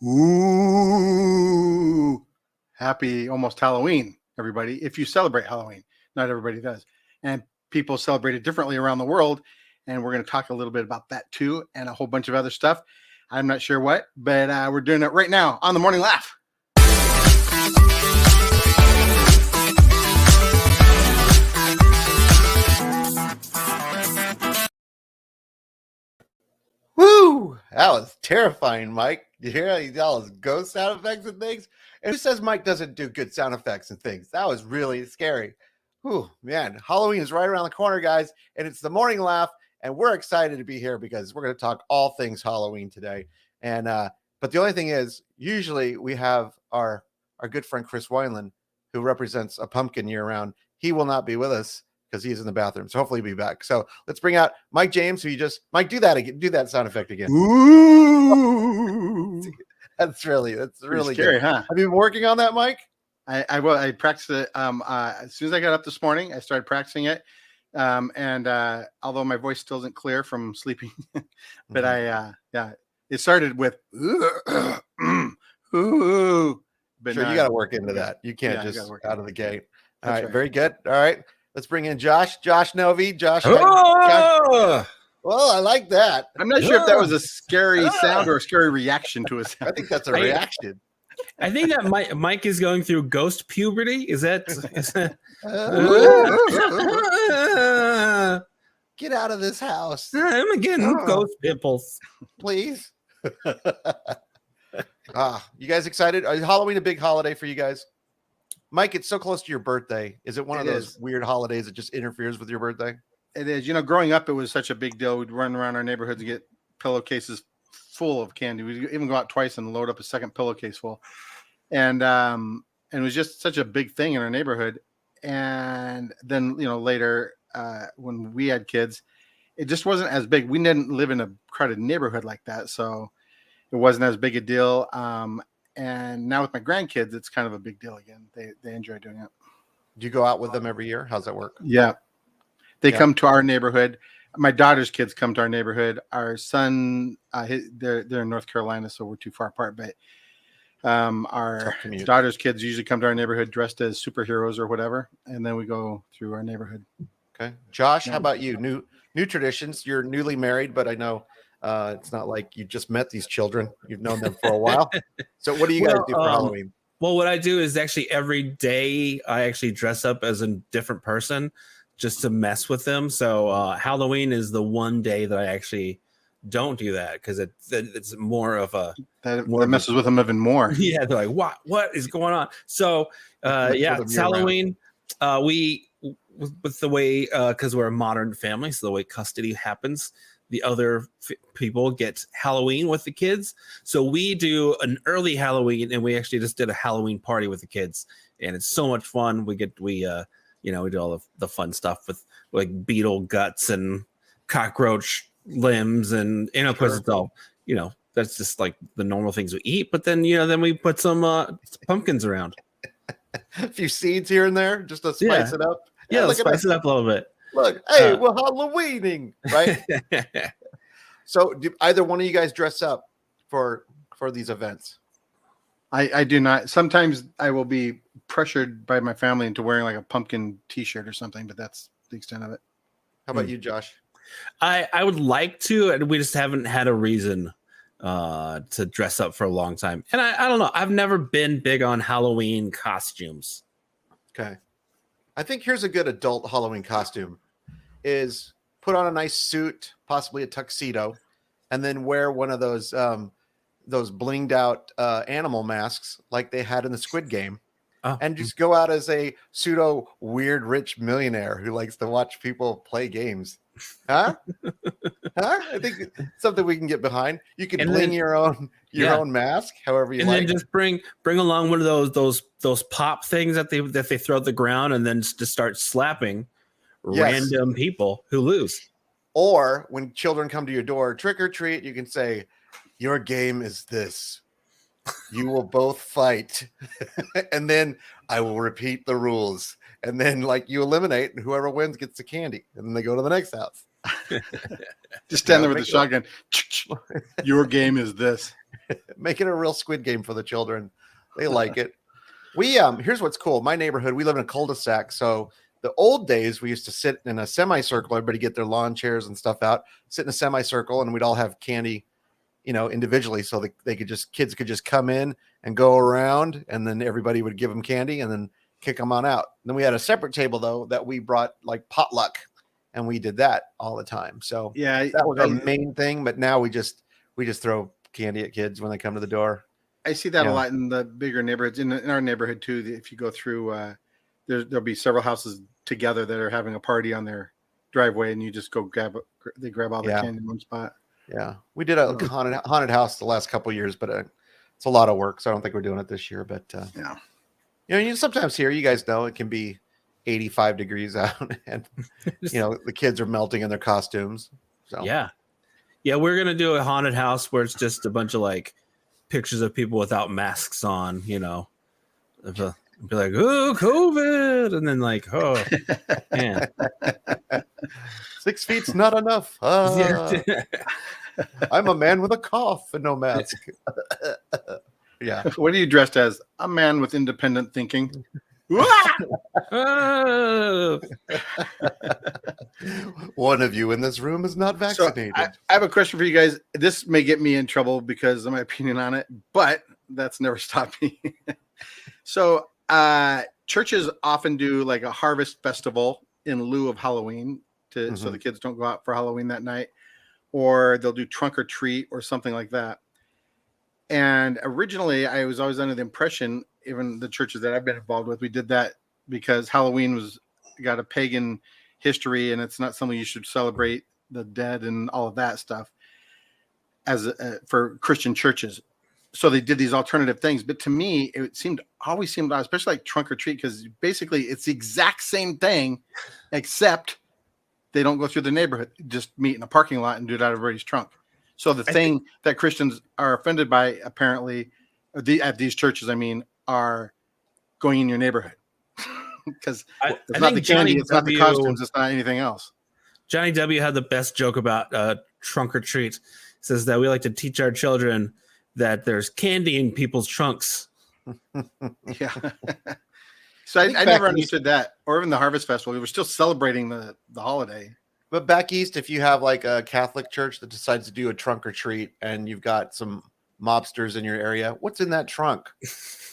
Ooh, happy almost Halloween, everybody. If you celebrate Halloween, not everybody does. And people celebrate it differently around the world. And we're going to talk a little bit about that too, and a whole bunch of other stuff. I'm not sure what, but we're doing it right now on the Morning Laugh. Woo! That was terrifying, Mike. You hear all those ghost sound effects and things? And who says Mike doesn't do good sound effects and things? That was really scary. Whew, man. Halloween is right around the corner, guys, and it's the Morning Laugh, and we're excited to be here because we're going to talk all things Halloween today. And but the only thing is, usually we have our good friend Chris Wineland, who represents a pumpkin year-round. He will not be with us because he's in the bathroom. So hopefully he'll be back. So let's bring out Mike James, Mike, do that again. Do that sound effect again. Ooh. That's really Scary, good. huh? Have you been working on that, Mike? I practiced it. As soon as I got up this morning, I started practicing it. And although my voice still isn't clear from sleeping, but it started with ooh. But sure, you got to work into that. You can't just out of the gate. All right, very good. All right, let's bring in Josh Novi. Josh. Well, I like that. I'm not sure if that was a scary sound or a scary reaction to a sound. I think that's a reaction. I think that Mike is going through ghost puberty. Is that? Get out of this house. I'm getting ghost pimples. Please. You guys excited? Is Halloween a big holiday for you guys? Mike, it's so close to your birthday. Is it one of those weird holidays that just interferes with your birthday? It is. You know, growing up, it was such a big deal. We'd run around our neighborhoods and get pillowcases full of candy. We'd even go out twice and load up a second pillowcase full. And it was just such a big thing in our neighborhood. And then, you know, later when we had kids, it just wasn't as big. We didn't live in a crowded neighborhood like that. So it wasn't as big a deal. And now with my grandkids, it's kind of a big deal again. They enjoy doing it. Do you go out with them every year? How's that work? Yeah. They come to our neighborhood. My daughter's kids come to our neighborhood. Our son, they're in North Carolina, so we're too far apart. But our daughter's kids usually come to our neighborhood dressed as superheroes or whatever, and then we go through our neighborhood. Okay, Josh, how about you? New traditions. You're newly married, but I know it's not like you just met these children. You've known them for a while. So what do you guys do for Halloween? Well, what I do is actually every day I actually dress up as a different person, just to mess with them. So Halloween is the one day that I actually don't do that because it's more of a that messes with them even more. Yeah, they're like, what is going on? So it's Halloween. We with the way because we're a modern family, so the way custody happens, the other people get Halloween with the kids. So we do an early Halloween, and we actually just did a Halloween party with the kids, and it's so much fun. We do all of the fun stuff with like beetle guts and cockroach limbs, and of course it's all, that's just like the normal things we eat. But then, then we put some pumpkins around. A few seeds here and there just to spice it up. Yeah, let's spice it up a little bit. Look, hey, we're Halloweening, right? So do either one of you guys dress up for these events? I do not. Sometimes I will be pressured by my family into wearing like a pumpkin t-shirt or something, but that's the extent of it. How about you, Josh? I would like to, and we just haven't had a reason to dress up for a long time. And I don't know. I've never been big on Halloween costumes. Okay. I think here's a good adult Halloween costume is put on a nice suit, possibly a tuxedo, and then wear one of those blinged out animal masks like they had in the Squid Game. And just go out as a pseudo weird rich millionaire who likes to watch people play games. Huh? I think it's something we can get behind. You can bling your own mask, however you like. And then just bring along one of those pop things that they throw at the ground, and then just start slapping random people who lose. Or when children come to your door, trick or treat, you can say, "Your game is this. You will both fight, and then I will repeat the rules." And then, you eliminate, and whoever wins gets the candy. And then they go to the next house. Just stand there with the shotgun. Your game is this. Making a real Squid Game for the children. They like it. We here's what's cool. My neighborhood, we live in a cul-de-sac. So the old days, we used to sit in a semicircle. Everybody get their lawn chairs and stuff out, sit in a semicircle, and we'd all have candy, individually. So kids could just come in and go around, and then everybody would give them candy and then kick them on out. And then we had a separate table though that we brought like potluck, and we did that all the time. So Yeah, that was our main thing. But now we just throw candy at kids when they come to the door. I see that Yeah. a lot in the bigger neighborhoods. In our neighborhood too, if you go through, there'll be several houses together that are having a party on their driveway, and you just go grab all the Yeah. candy in one spot. Yeah, we did a haunted house the last couple of years, but it's a lot of work, so I don't think we're doing it this year. But Yeah. you sometimes here, you guys know, it can be 85 degrees out, and the kids are melting in their costumes. So Yeah. We're gonna do a haunted house where it's just a bunch of like pictures of people without masks on. Be like, oh, COVID, and then like, oh, man. 6 feet's not enough. I'm a man with a cough and no mask. Yeah. What are you dressed as? A man with independent thinking. Oh. One of you in this room is not So vaccinated. I have a question for you guys. This may get me in trouble because of my opinion on it, but that's never stopped me. So churches often do like a harvest festival in lieu of Halloween so the kids don't go out for Halloween that night, or they'll do trunk or treat or something like that. And originally I was always under the impression, even the churches that I've been involved with, we did that because Halloween got a pagan history and it's not something you should celebrate the dead and all of that stuff as for Christian churches. So they did these alternative things. But to me, it always seemed odd, especially like trunk or treat, because basically it's the exact same thing, except they don't go through the neighborhood, just meet in a parking lot and do it out of everybody's trunk. So the thing that Christians are offended by, apparently, at these churches, are going in your neighborhood. Because it's not the candy, it's not the costumes, it's not anything else. Johnny W had the best joke about trunk or treat. He says that we like to teach our children that there's candy in people's trunks. Yeah. So I never understood that, or even the Harvest Festival. We were still celebrating the holiday. But back east, if you have like a Catholic church that decides to do a trunk or treat and you've got some mobsters in your area, what's in that trunk?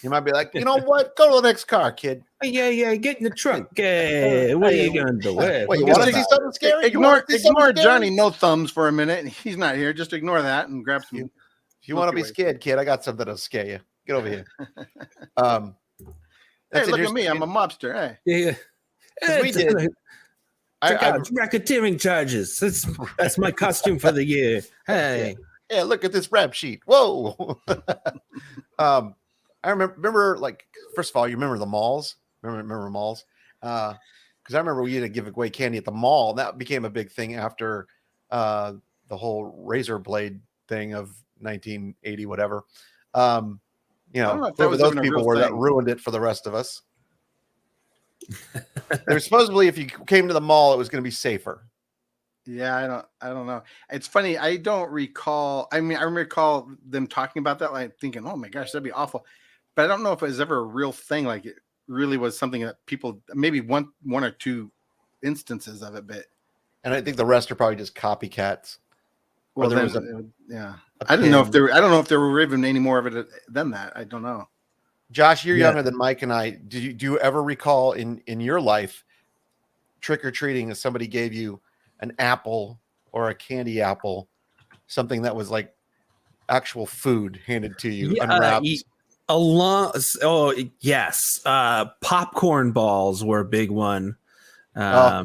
You might be like, you know what? Go to the next car, kid. Yeah, get in the trunk. What are you going to do? Wait, you want to see something scary? Ignore Johnny No Thumbs for a minute. He's not here. Just ignore that and grab some. If you want to be scared, kid, I got something that'll scare you. Get over here. Hey, look at me. I'm a mobster. Hey. Yeah. We did. Check out racketeering charges. That's my costume for the year. Hey. Yeah, look at this rap sheet. Whoa. I remember, like, first of all, you remember the malls? Remember malls? Because I remember we used to give away candy at the mall. And that became a big thing after the whole razor blade thing of 1980, whatever. There were those people that ruined it for the rest of us. There's supposedly, if you came to the mall, it was going to be safer. Yeah, I don't know. It's funny. I don't recall. I recall them talking about that, like thinking, "Oh my gosh, that'd be awful." But I don't know if it was ever a real thing. Like it really was something that people, maybe one or two instances of it, but. And I think the rest are probably just copycats. Well, I don't know if there were even any more of it than that. I don't know. Josh, you're younger than Mike and I. Do you ever recall in your life trick or treating as somebody gave you an apple or a candy apple, something that was like actual food handed to you unwrapped? Yes. Popcorn balls were a big one. Yeah,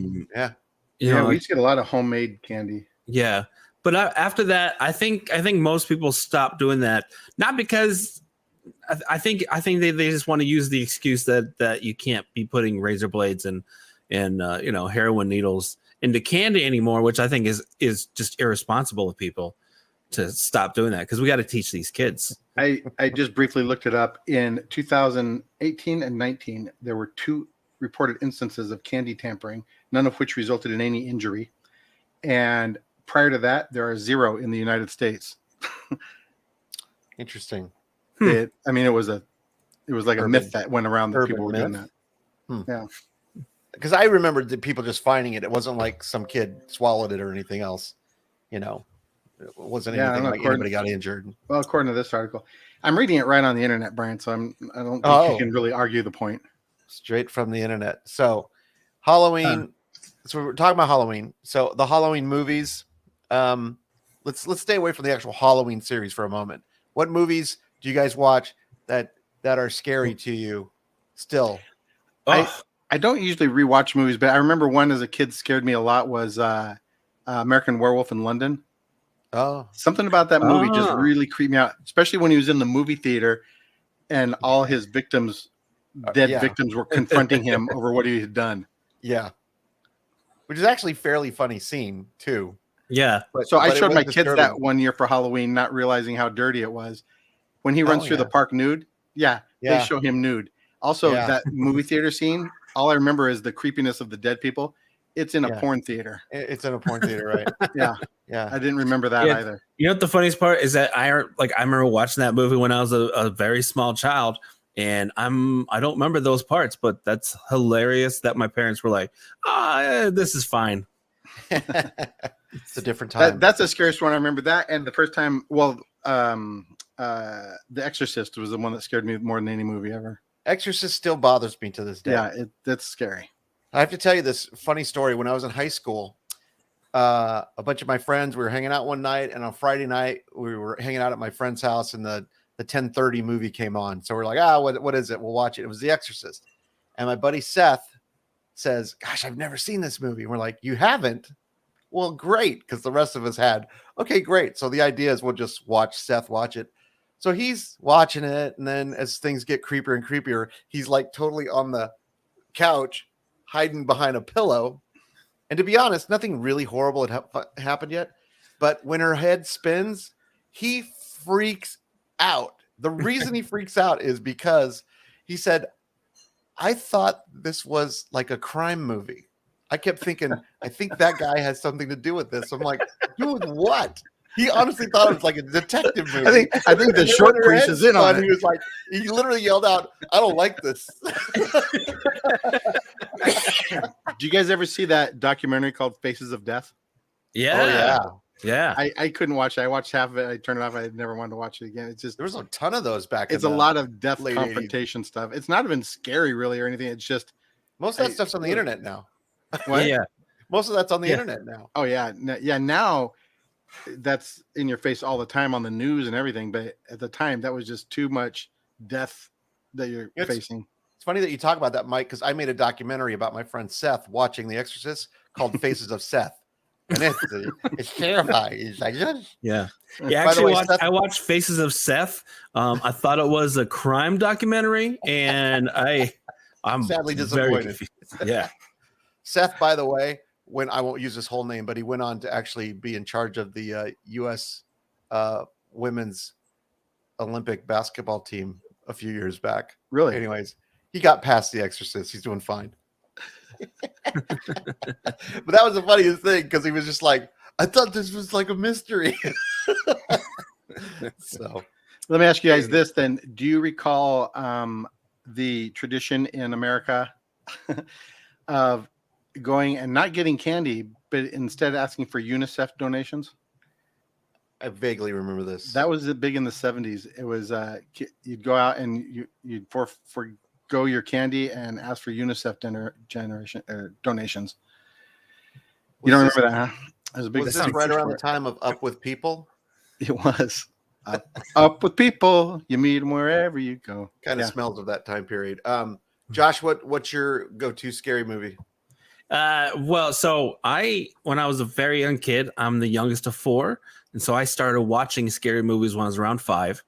we used to get a lot of homemade candy. Yeah. But after that, I think most people stopped doing that. Not because I think they just want to use the excuse that you can't be putting razor blades and heroin needles into candy anymore, which I think is just irresponsible of people to stop doing that, because we got to teach these kids. I just briefly looked it up. In 2018 and 19, there were 2 reported instances of candy tampering, none of which resulted in any injury. And prior to that, there are 0 in the United States. Interesting. I mean, it was like a myth that went around that urban people were doing myth. that. Yeah. Because I remembered the people just finding it. It wasn't like some kid swallowed it or anything else. You know, it wasn't Yeah, I anything don't know, like anybody got injured. Well, according to this article, I'm reading it right on the internet, Brian. So I don't think Oh. you can really argue the point. Straight from the internet. So Halloween. So we're talking about Halloween. So the Halloween movies. Let's stay away from the actual Halloween series for a moment. What movies do you guys watch that are scary to you still? I don't usually rewatch movies, but I remember one as a kid scared me a lot was American Werewolf in London. Oh, Something about that movie just really creeped me out, especially when he was in the movie theater and all his victims, dead victims, were confronting him over what he had done. Yeah. Which is actually a fairly funny scene too. Yeah. So I showed my kids that one year for Halloween, not realizing how dirty it was. When he runs through the park nude, they show him nude. Also, that movie theater scene, all I remember is the creepiness of the dead people. It's in a porn theater. It's in a porn theater, right? Yeah. I didn't remember that either. You know what the funniest part is that I remember watching that movie when I was a very small child, and I don't remember those parts, but that's hilarious that my parents were like, this is fine. It's a different time. That's the scariest one. I remember that, and the first time. Well, The Exorcist was the one that scared me more than any movie ever. Exorcist still bothers me to this day. Yeah, that's scary. I have to tell you this funny story. When I was in high school, a bunch of my friends, we were hanging out one night, and on Friday night we were hanging out at my friend's house, and the 10:30 movie came on. So we're like, what is it? We'll watch it. It was The Exorcist. And my buddy Seth says, gosh, I've never seen this movie. And we're like, you haven't? Well, great, because the rest of us had. Okay, great. So the idea is we'll just watch Seth watch it. So he's watching it, and then as things get creepier and creepier, he's like totally on the couch, hiding behind a pillow. And to be honest, nothing really horrible had happened yet. But when her head spins, he freaks out. The reason he freaks out is because he said, I thought this was like a crime movie. I kept thinking, I think that guy has something to do with this. I'm like, dude, what? He honestly thought it was like a detective movie. I think the short priest is in on it. He was like, he literally yelled out, I don't like this. Do you guys ever see that documentary called Faces of Death? Yeah. Oh, yeah. I couldn't watch it. I watched half of it. I turned it off. I never wanted to watch it again. It's just there was a ton of those back. It's a lot of death late confrontation stuff. It's not even scary really or anything. It's just most of that stuff's on the internet now. What? Yeah. Most of that's on the internet now. Oh yeah. Now that's in your face all the time on the news and everything. But at the time, that was just too much death that you're facing. It's funny that you talk about that, Mike, because I made a documentary about my friend Seth watching The Exorcist called Faces of Seth. And it's terrifying. It's like, yeah. Actually, I watched Faces of Seth. I thought it was a crime documentary, and I'm sadly disappointed. Yeah. Seth, by the way, when I won't use his whole name, but he went on to actually be in charge of the U.S. Women's Olympic basketball team a few years back. Really? Anyways, he got past The Exorcist. He's doing fine. But that was the funniest thing because he was just like, I thought this was like a mystery. So let me ask you guys this then. Do you recall the tradition in America of going and not getting candy, but instead asking for UNICEF donations? I vaguely remember this. That was big in the 70s. It was you'd go out and you'd forgo your candy and ask for UNICEF donations. You don't remember that, huh? It was a big. Was this right around the time of Up with People? It was. Up with people, you meet them wherever you go. Kind of smells of that time period. Josh, what's your go-to scary movie? Well, so when I was a very young kid, I'm the youngest of four, and so I started watching scary movies when I was around 5,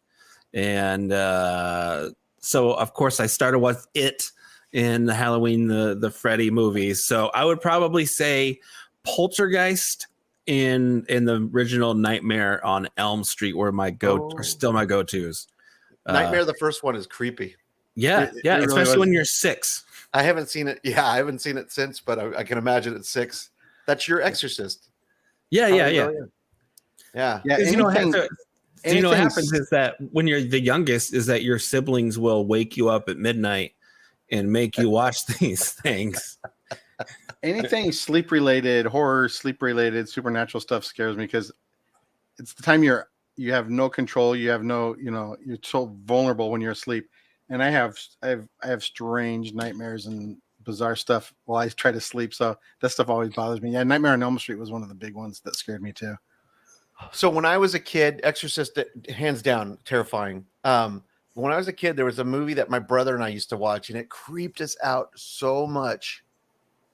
and so of course I started with It in the Halloween, the Freddy movies. So I would probably say Poltergeist in the original Nightmare on Elm Street were are still my go-tos. Nightmare, the first one is creepy. Yeah, really especially when you're 6. I haven't seen it. Yeah, I haven't seen it since, but I can imagine at 6. That's your Exorcist. Yeah. Yeah. Yeah, You don't have to. So you know what Anything happens is that when you're the youngest, is that your siblings will wake you up at midnight and make you watch these things. anything sleep related, horror, sleep related, supernatural stuff scares me because it's the time you have no control, you have no, you're so vulnerable when you're asleep. And I have strange nightmares and bizarre stuff while I try to sleep. So that stuff always bothers me. Yeah, Nightmare on Elm Street was one of the big ones that scared me too. So when I was a kid, Exorcist, hands down, terrifying. When I was a kid, there was a movie that my brother and I used to watch, and it creeped us out so much.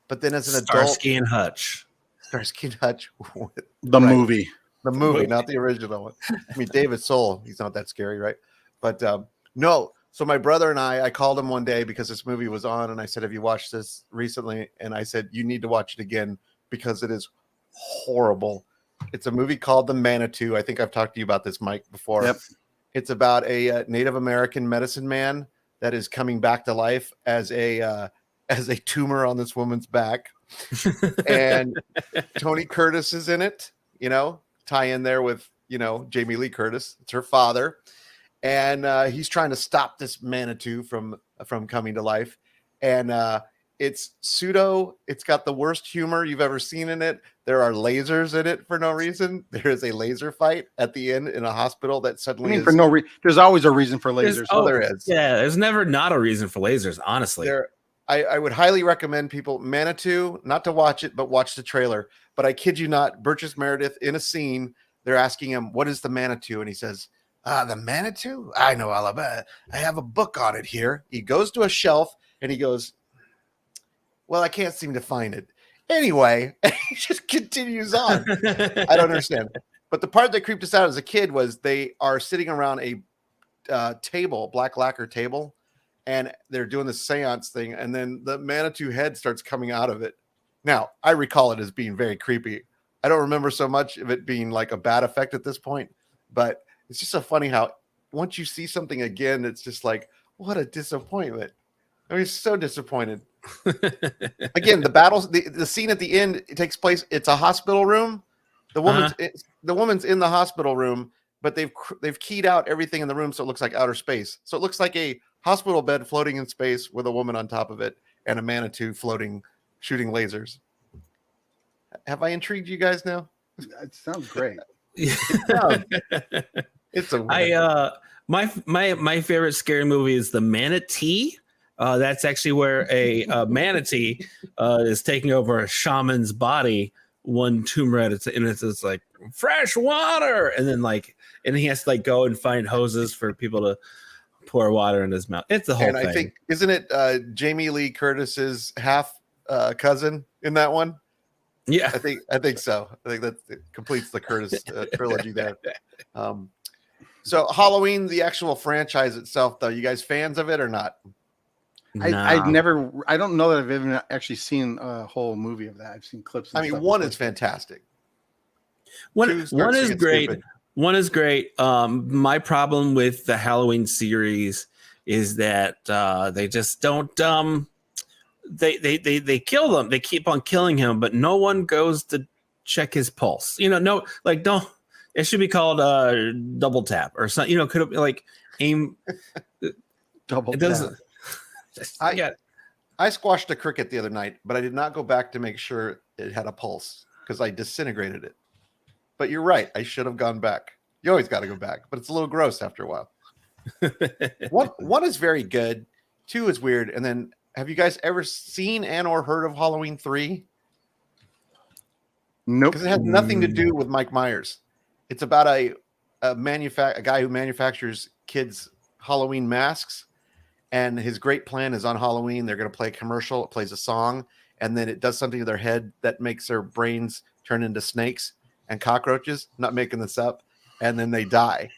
But then as an adult, Starsky and Hutch. Starsky and Hutch, The Right. movie. the movie, not the original one. I mean, David Soul, he's not that scary, right? But no. So my brother and I called him one day because this movie was on, and I said, "Have you watched this recently?" And I said, "You need to watch it again because it is horrible." It's a movie called The Manitou. I think I've talked to you about this, Mike, before. Yep. It's about a Native American medicine man that is coming back to life as a tumor on this woman's back, and Tony Curtis is in it. Tie in there with Jamie Lee Curtis. It's her father, and he's trying to stop this Manitou from coming to life, and it's pseudo. It's got the worst humor you've ever seen in it. There are lasers in it for no reason. There is a laser fight at the end in a hospital that I suddenly mean, is. for no reason. There's always a reason for There's- lasers. Oh, there is. Yeah, there's never not a reason for lasers, honestly. I would highly recommend people Manitou not to watch it, but watch the trailer. But I kid you not, Burgess Meredith in a scene, they're asking him, "What is the Manitou?" And he says, "The Manitou? I know all about it. I have a book on it here." He goes to a shelf and he goes, "Well, I can't seem to find it." Anyway, he just continues on. I don't understand. But the part that creeped us out as a kid was they are sitting around a table, black lacquer table, and they're doing the seance thing, and then the Manitou head starts coming out of it. Now, I recall it as being very creepy. I don't remember so much of it being like a bad effect at this point, but it's just so funny how once you see something again, it's just like, what a disappointment. I mean, so disappointed. Again, the battles, the scene at the end, it takes place. It's a hospital room. The woman's in the hospital room, but they've keyed out everything in the room so it looks like outer space. So it looks like a hospital bed floating in space with a woman on top of it and a Manitou floating, shooting lasers. Have I intrigued you guys now? It sounds great. It's a my favorite scary movie is The Manatee. That's actually where a manatee is taking over a shaman's body, one tumor at a time, and it's like fresh water, and then he has to go and find hoses for people to pour water in his mouth. It's the whole and thing. I think, isn't it Jamie Lee Curtis's half cousin in that one? Yeah, I think so. I think that completes the Curtis trilogy there. So Halloween, the actual franchise itself, though, you guys fans of it or not? I don't know that I've even actually seen a whole movie of that. I've seen clips. I mean, one is fantastic. One Two starts to is get great. stupid. One is great. My problem with the Halloween series is that they just don't. They kill them. They keep on killing him, but no one goes to check his pulse. Don't. It should be called double tap or something. Could it be like aim? double. It doesn't. I squashed a cricket the other night, but I did not go back to make sure it had a pulse because I disintegrated it. But you're right. I should have gone back. You always got to go back, but it's a little gross after a while. One is very good. Two is weird. And then, have you guys ever seen and or heard of Halloween 3? Nope. Because it has nothing to do with Mike Myers. It's about a guy who manufactures kids' Halloween masks. And his great plan is on Halloween, they're going to play a commercial. It plays a song, and then it does something to their head that makes their brains turn into snakes and cockroaches. I'm not making this up. And then they die.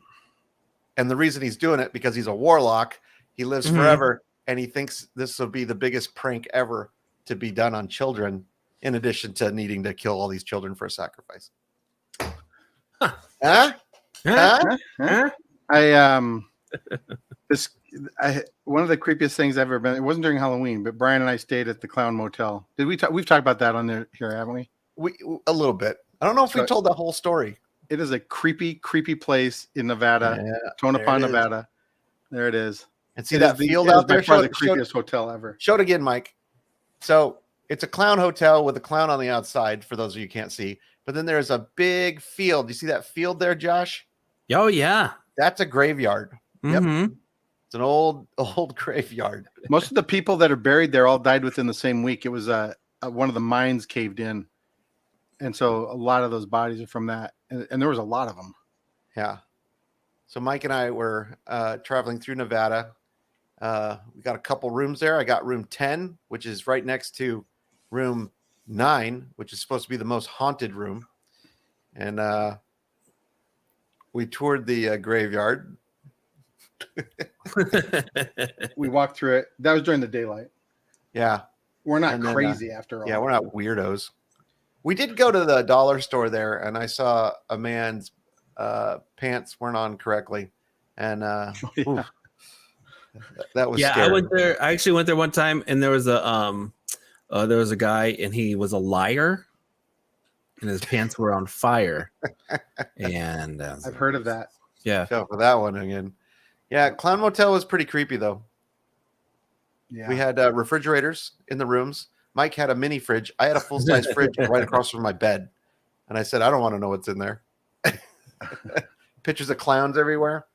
And the reason he's doing it, because he's a warlock, he lives forever, and he thinks this will be the biggest prank ever to be done on children, in addition to needing to kill all these children for a sacrifice. Huh? One of the creepiest things I've ever been. It wasn't during Halloween, but Brian and I stayed at the Clown Motel. Did we? We've talked about that on there here, haven't we? A little bit. I don't know if we told that whole story. It is a creepy, creepy place in Nevada, Yeah, Tonopah, there it is. Nevada. There it is. And see It that is the- field it is out by there? far Show, the show, creepiest hotel ever. show it again, Mike. So it's a clown hotel with a clown on the outside, for those of you who can't see. But then there's a big field. You see that field there, Josh? Oh yeah. That's a graveyard. Yep. Mhm. It's an old graveyard. Most of the people that are buried there all died within the same week. It was one of the mines caved in, and so a lot of those bodies are from that. And there was a lot of them. Yeah. So Mike and I were traveling through Nevada. We got a couple rooms there. I got room 10, which is right next to room 9, which is supposed to be the most haunted room. And we toured the graveyard. We walked through it. That was during the daylight. Yeah. We're not And then, crazy after all. Yeah, we're not weirdos. We did go to the dollar store there, and I saw a man's pants weren't on correctly. And Yeah. oof, that was Yeah, scary. I went there. I actually went there one time, and there was a guy, and he was a liar, and his pants were on fire. And I've heard of that. yeah, Go for that one again. Yeah, Clown Motel was pretty creepy though. Yeah. We had refrigerators in the rooms. Mike had a mini fridge. I had a full size fridge right across from my bed, and I said, "I don't want to know what's in there." Pictures of clowns everywhere.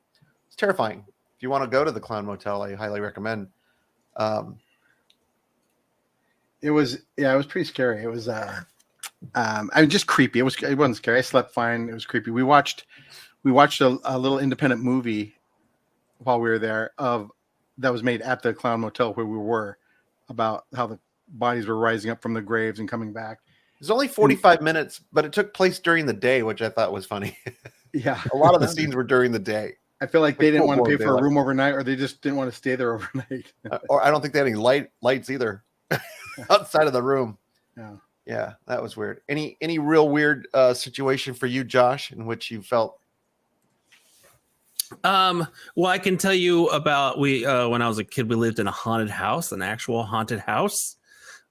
It's terrifying. If you want to go to the Clown Motel, I highly recommend. It was pretty scary. It was I mean, just creepy. It wasn't scary. I slept fine. It was creepy. We watched a little independent movie while we were there that was made at the Clown Motel where we were, about how the bodies were rising up from the graves and coming back. It was only 45 minutes, but it took place during the day, which I thought was funny. Yeah. A lot of the scenes were during the day. I feel like they didn't full want to pay board for a daylight. room overnight, or they just didn't want to stay there overnight. Or I don't think they had any lights either outside of the room. Yeah. Yeah, that was weird. Any real weird situation for you, Josh, in which you felt? well, I can tell you about when I was a kid, we lived in a haunted house, an actual haunted house.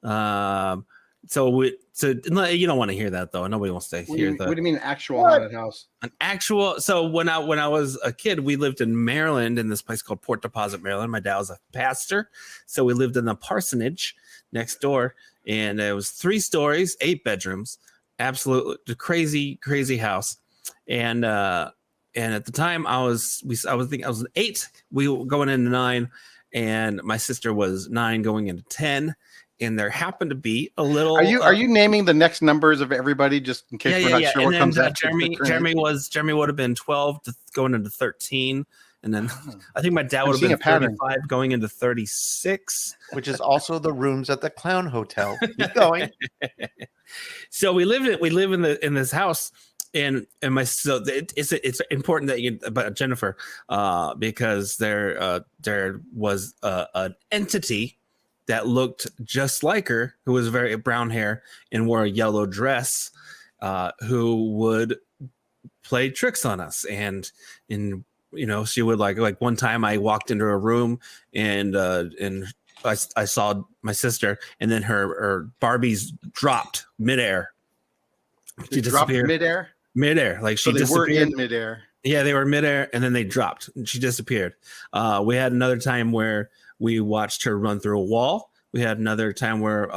So you don't want to hear that though. Nobody wants to hear that. What do you mean actual haunted house? An actual. So when I was a kid, we lived in Maryland in this place called Port Deposit, Maryland. My dad was a pastor, so we lived in the parsonage next door, and it was 3 stories, 8 bedrooms, absolutely crazy house. And at the time I was 8, we were going into 9, and my sister was 9 going into 10. And there happened to be a little. Are you naming the next numbers of everybody just in case we're not sure what and comes then after? Jeremy would have been 12 to going into 13, and then I think my dad I'm would seeing have a been pattern. 35 going into 36. Which is also the rooms at the Clown Hotel. Keep going. So we live in this house, and it's important that you about Jennifer, because there was an entity that looked just like her, who was very brown hair and wore a yellow dress, who would play tricks on us. And she would like one time I walked into a room and I saw my sister, and then her Barbies dropped midair. She dropped disappeared midair. Like So she they were disappeared. in midair. Yeah, they were midair, and then they dropped. And she disappeared. We had another time where we watched her run through a wall. We had another time where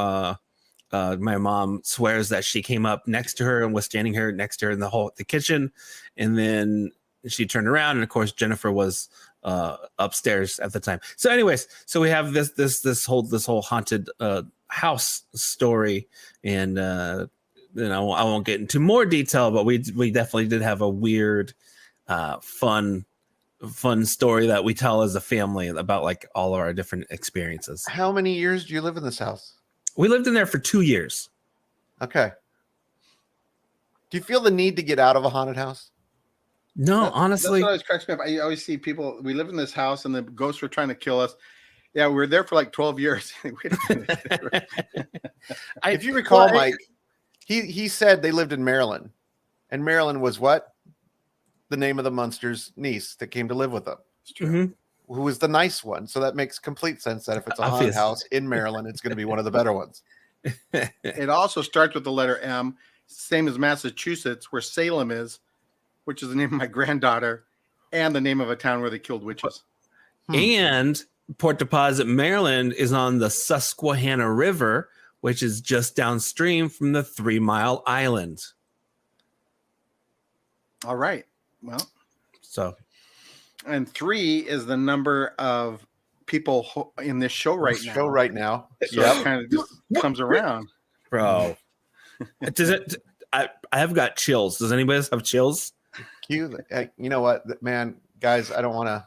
my mom swears that she came up next to her and was standing her next to her in the kitchen, and then she turned around, and of course Jennifer was upstairs at the time. So, anyways, so we have this whole haunted house story, and I won't get into more detail, but we definitely did have a weird, fun story that we tell as a family about like all of our different experiences. How many years do you live in this house? We lived in there for 2 years. Okay. Do you feel the need to get out of a haunted house? No, honestly, That's what always cracks me up. I always see people. We live in this house, and the ghosts were trying to kill us. Yeah, we were there for like 12 years. If you recall, Mike, he said they lived in Maryland, and Maryland was what? The name of the Munsters' niece that came to live with them, Mhm. who was the nice one. So that makes complete sense that if it's a haunted Obvious. house in Maryland, it's going to be one of the better ones. It also starts with the letter M, same as Massachusetts, where Salem is. which is the name of my granddaughter, and the name of a town where they killed witches. And Port Deposit, Maryland is on the Susquehanna River, which is just downstream from the 3 Mile Island. All right. Well, so, and 3 is the number of people in this show right now. So it kind of just comes around. Bro. Does it? I have got chills. Does anybody else have chills? You know what, man, guys, I don't want to.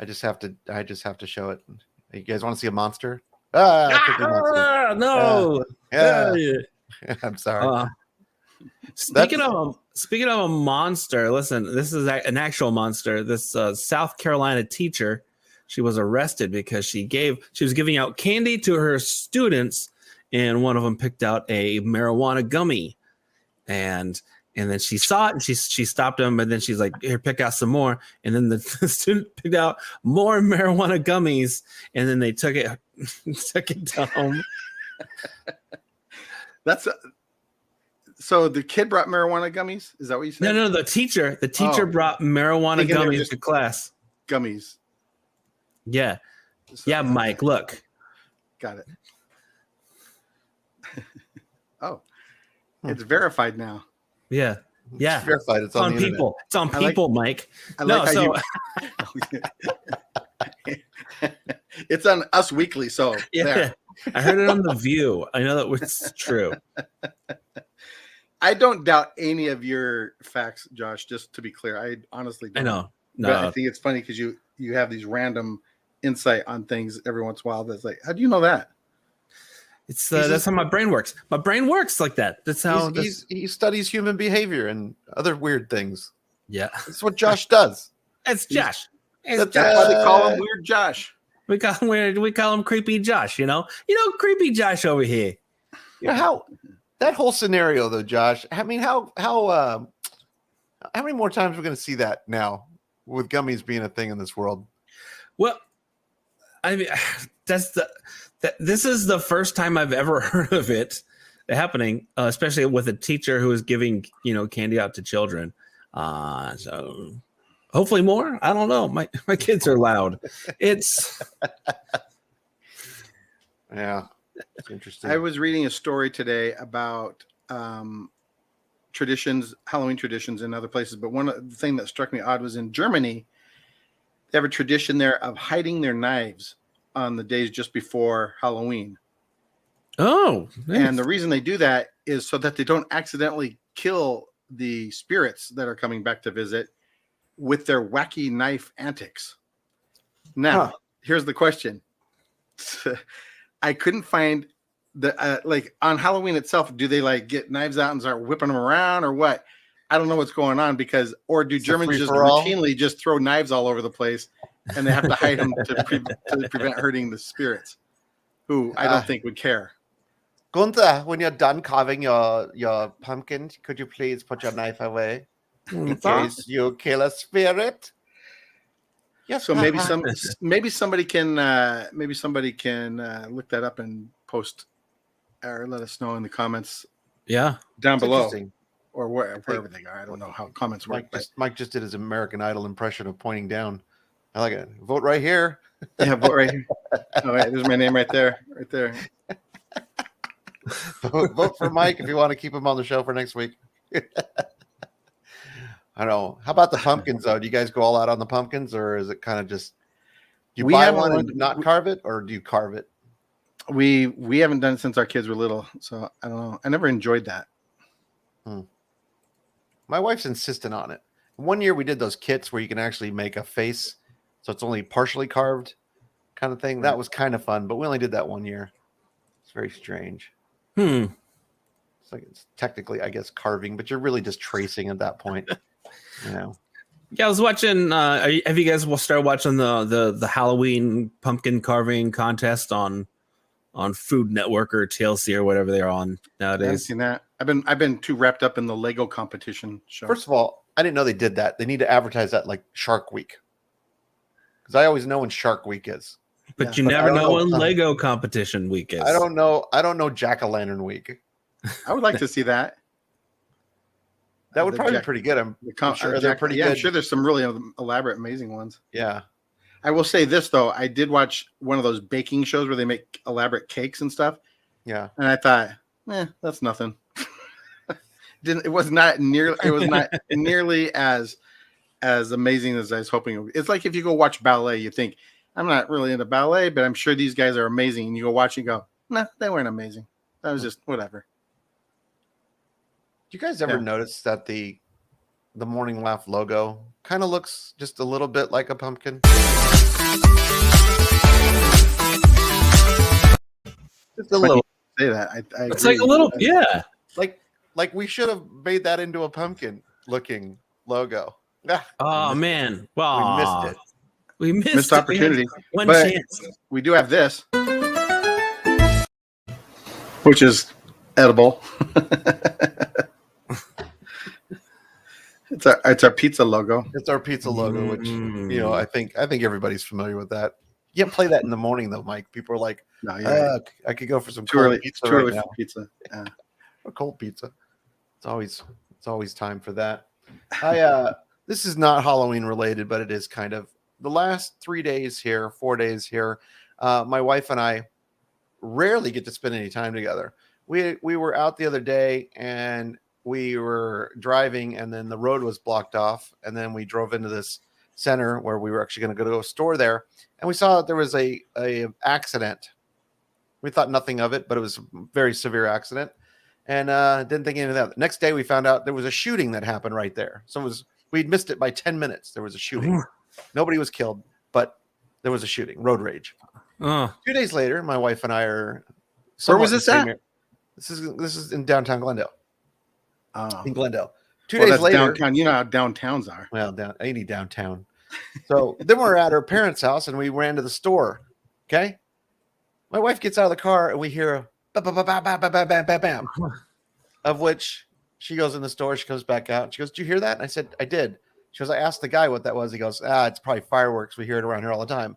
I just have to show it. You guys want to see a monster? Monster. No. Yeah. I'm sorry. Speaking of a monster, listen, this is an actual monster. This South Carolina teacher, she was arrested because she was giving out candy to her students, and one of them picked out a marijuana gummy, and then she saw it and she stopped him, and then she's like, here, pick out some more. And then the student picked out more marijuana gummies, and then they took it home. So the kid brought marijuana gummies? Is that what you said? No, the teacher brought marijuana gummies to class. Gummies. Yeah. Yeah, Mike, look. Got it. Oh. It's verified now. Yeah. It's verified. It's on people. It's on people, Mike. It's on Us Weekly, so yeah. There. I heard it on The View. I know that it's true. I don't doubt any of your facts, Josh, just to be clear. I honestly don't. I know. No. But I think it's funny because you have these random insight on things every once in a while that's like, how do you know that? It's that's how my brain works. My brain works like that. That's how he studies human behavior and other weird things. Yeah. That's what Josh does. It's Josh. That's why they call him Weird Josh. We call him Creepy Josh, you know, Creepy Josh over here. You know how that whole scenario though, Josh. I mean, how many more times we're going to see that now with gummies being a thing in this world? Well, I mean, this is the first time I've ever heard of it happening, especially with a teacher who is giving, candy out to children. So hopefully more. I don't know. My kids are loud. It's yeah. It's interesting. I was reading a story today about traditions, Halloween traditions in other places, but one thing that struck me odd was in Germany. They have a tradition there of hiding their knives on the days just before Halloween. Oh, nice. And the reason they do that is so that they don't accidentally kill the spirits that are coming back to visit with their wacky knife antics. Now, Here's the question. I couldn't find the like on Halloween itself. Do they like get knives out and start whipping them around or what? I don't know what's going on or do Germans just routinely just throw knives all over the place and they have to hide them to prevent hurting the spirits, who I don't think would care. Gunther, when you're done carving your pumpkin, could you please put your knife away in case you kill a spirit? Yes. So maybe somebody can look that up and post or let us know in the comments. Yeah, down below. Or wherever they are. I don't know how comments work. Mike just did his American Idol impression of pointing down. I like it. Vote right here. Yeah, vote right here. All right, there's my name right there. Right there. Vote for Mike if you want to keep him on the show for next week. I don't know. How about the pumpkins, though? Do you guys go all out on the pumpkins, or is it kind of just you buy one and not carve it, or do you carve it? We haven't done it since our kids were little, so I don't know. I never enjoyed that. My wife's insistent on it. One year we did those kits where you can actually make a face, so it's only partially carved kind of thing. That was kind of fun, but we only did that one year. It's very strange. It's like it's technically, I guess, carving, but you're really just tracing at that point. Yeah, I was watching. Have you guys started watching the Halloween pumpkin carving contest on Food Network or TLC or whatever they're on nowadays? I haven't seen that. I've been too wrapped up in the Lego competition show. First of all, I didn't know they did that. They need to advertise that like Shark Week, because I always know when Shark Week is. But you never know when Lego competition week is. I don't know Jack-o'-lantern week. I would like to see that. That would the probably be Jack- pretty good. I'm sure they're Jack- pretty yeah, I'm good. sure there's some really elaborate, amazing ones. Yeah. I will say this though, I did watch one of those baking shows where they make elaborate cakes and stuff, Yeah. and I thought, that's nothing. It was not nearly as amazing as I was hoping it would. It's like if you go watch ballet, you think, I'm not really into ballet, but I'm sure these guys are amazing. And you go watch and go, nah, they weren't amazing. That was just whatever. Do you guys ever notice that the Morning Laugh logo kind of looks just a little bit like a pumpkin? Just a little. Say that. I It's agree. like a little, yeah. Like we should have made that into a pumpkin looking logo. Ah, Oh man, we well, missed it. We missed Missed it. opportunity. One But- chance. We do have this, which is edible. It's our pizza logo. It's our pizza logo, which Mm. I think everybody's familiar with that. You can't play that in the morning though, Mike. People are like, No, yeah, I could go for some too cold early. pizza Too right early now. for pizza. Yeah. A cold pizza. It's always time for that. This is not Halloween related, but it is kind of the last 4 days here. My wife and I rarely get to spend any time together. We were out the other day and we were driving, and then the road was blocked off, and then we drove into this center where we were actually going to go to a store there, and we saw that there was a accident. We thought nothing of it, but it was a very severe accident, and didn't think anything of that. The next day, we found out there was a shooting that happened right there. So we'd missed it by 10 minutes. There was a shooting. Nobody was killed, but there was a shooting. Road rage. Oh, 2 days later, my wife and I are. Where was somewhat in the this same at? area. This is in downtown Glendale. Oh. In Glendale. 2 Well, days that's later. downtown. You know how downtowns are. Well, any downtown. So then we're at her parents' house and we ran to the store. Okay. My wife gets out of the car and we hear a bam, bam, bam, bam, bam, bam, bam, bam, of which she goes in the store. She comes back out. She goes, "Did you hear that?" And I said, "I did." She goes, "I asked the guy what that was." He goes, "It's probably fireworks. We hear it around here all the time."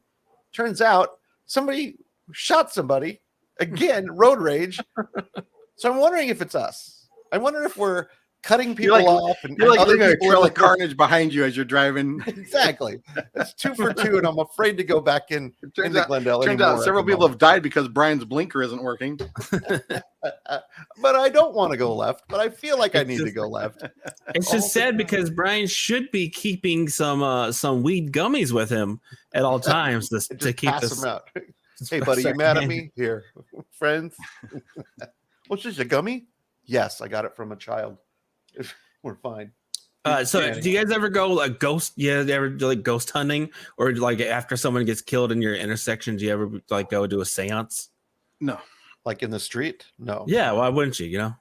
Turns out somebody shot somebody again, road rage. So I'm wondering if it's us. I wonder if we're cutting people off and You're like other leaving a people trail in of the car. carnage behind you as you're driving. Exactly. It's 2 for 2, and I'm afraid to go back into Glendale Turns anymore out at several the people have died because Brian's blinker isn't working. moment. But I don't want to go left, but I feel like I need to go left. it's just sad because Brian should be keeping some weed gummies with him at all times to Just keep pass this. them out. Hey, buddy, you mad at me? Here, friends. What's this, a gummy? Yes, I got it from a child. We're fine. So do you guys ever go like ghost? Yeah, ever do like ghost hunting, or like after someone gets killed in your intersection, do you ever like go do a seance? No. Like in the street? No. Yeah, why wouldn't you? You know?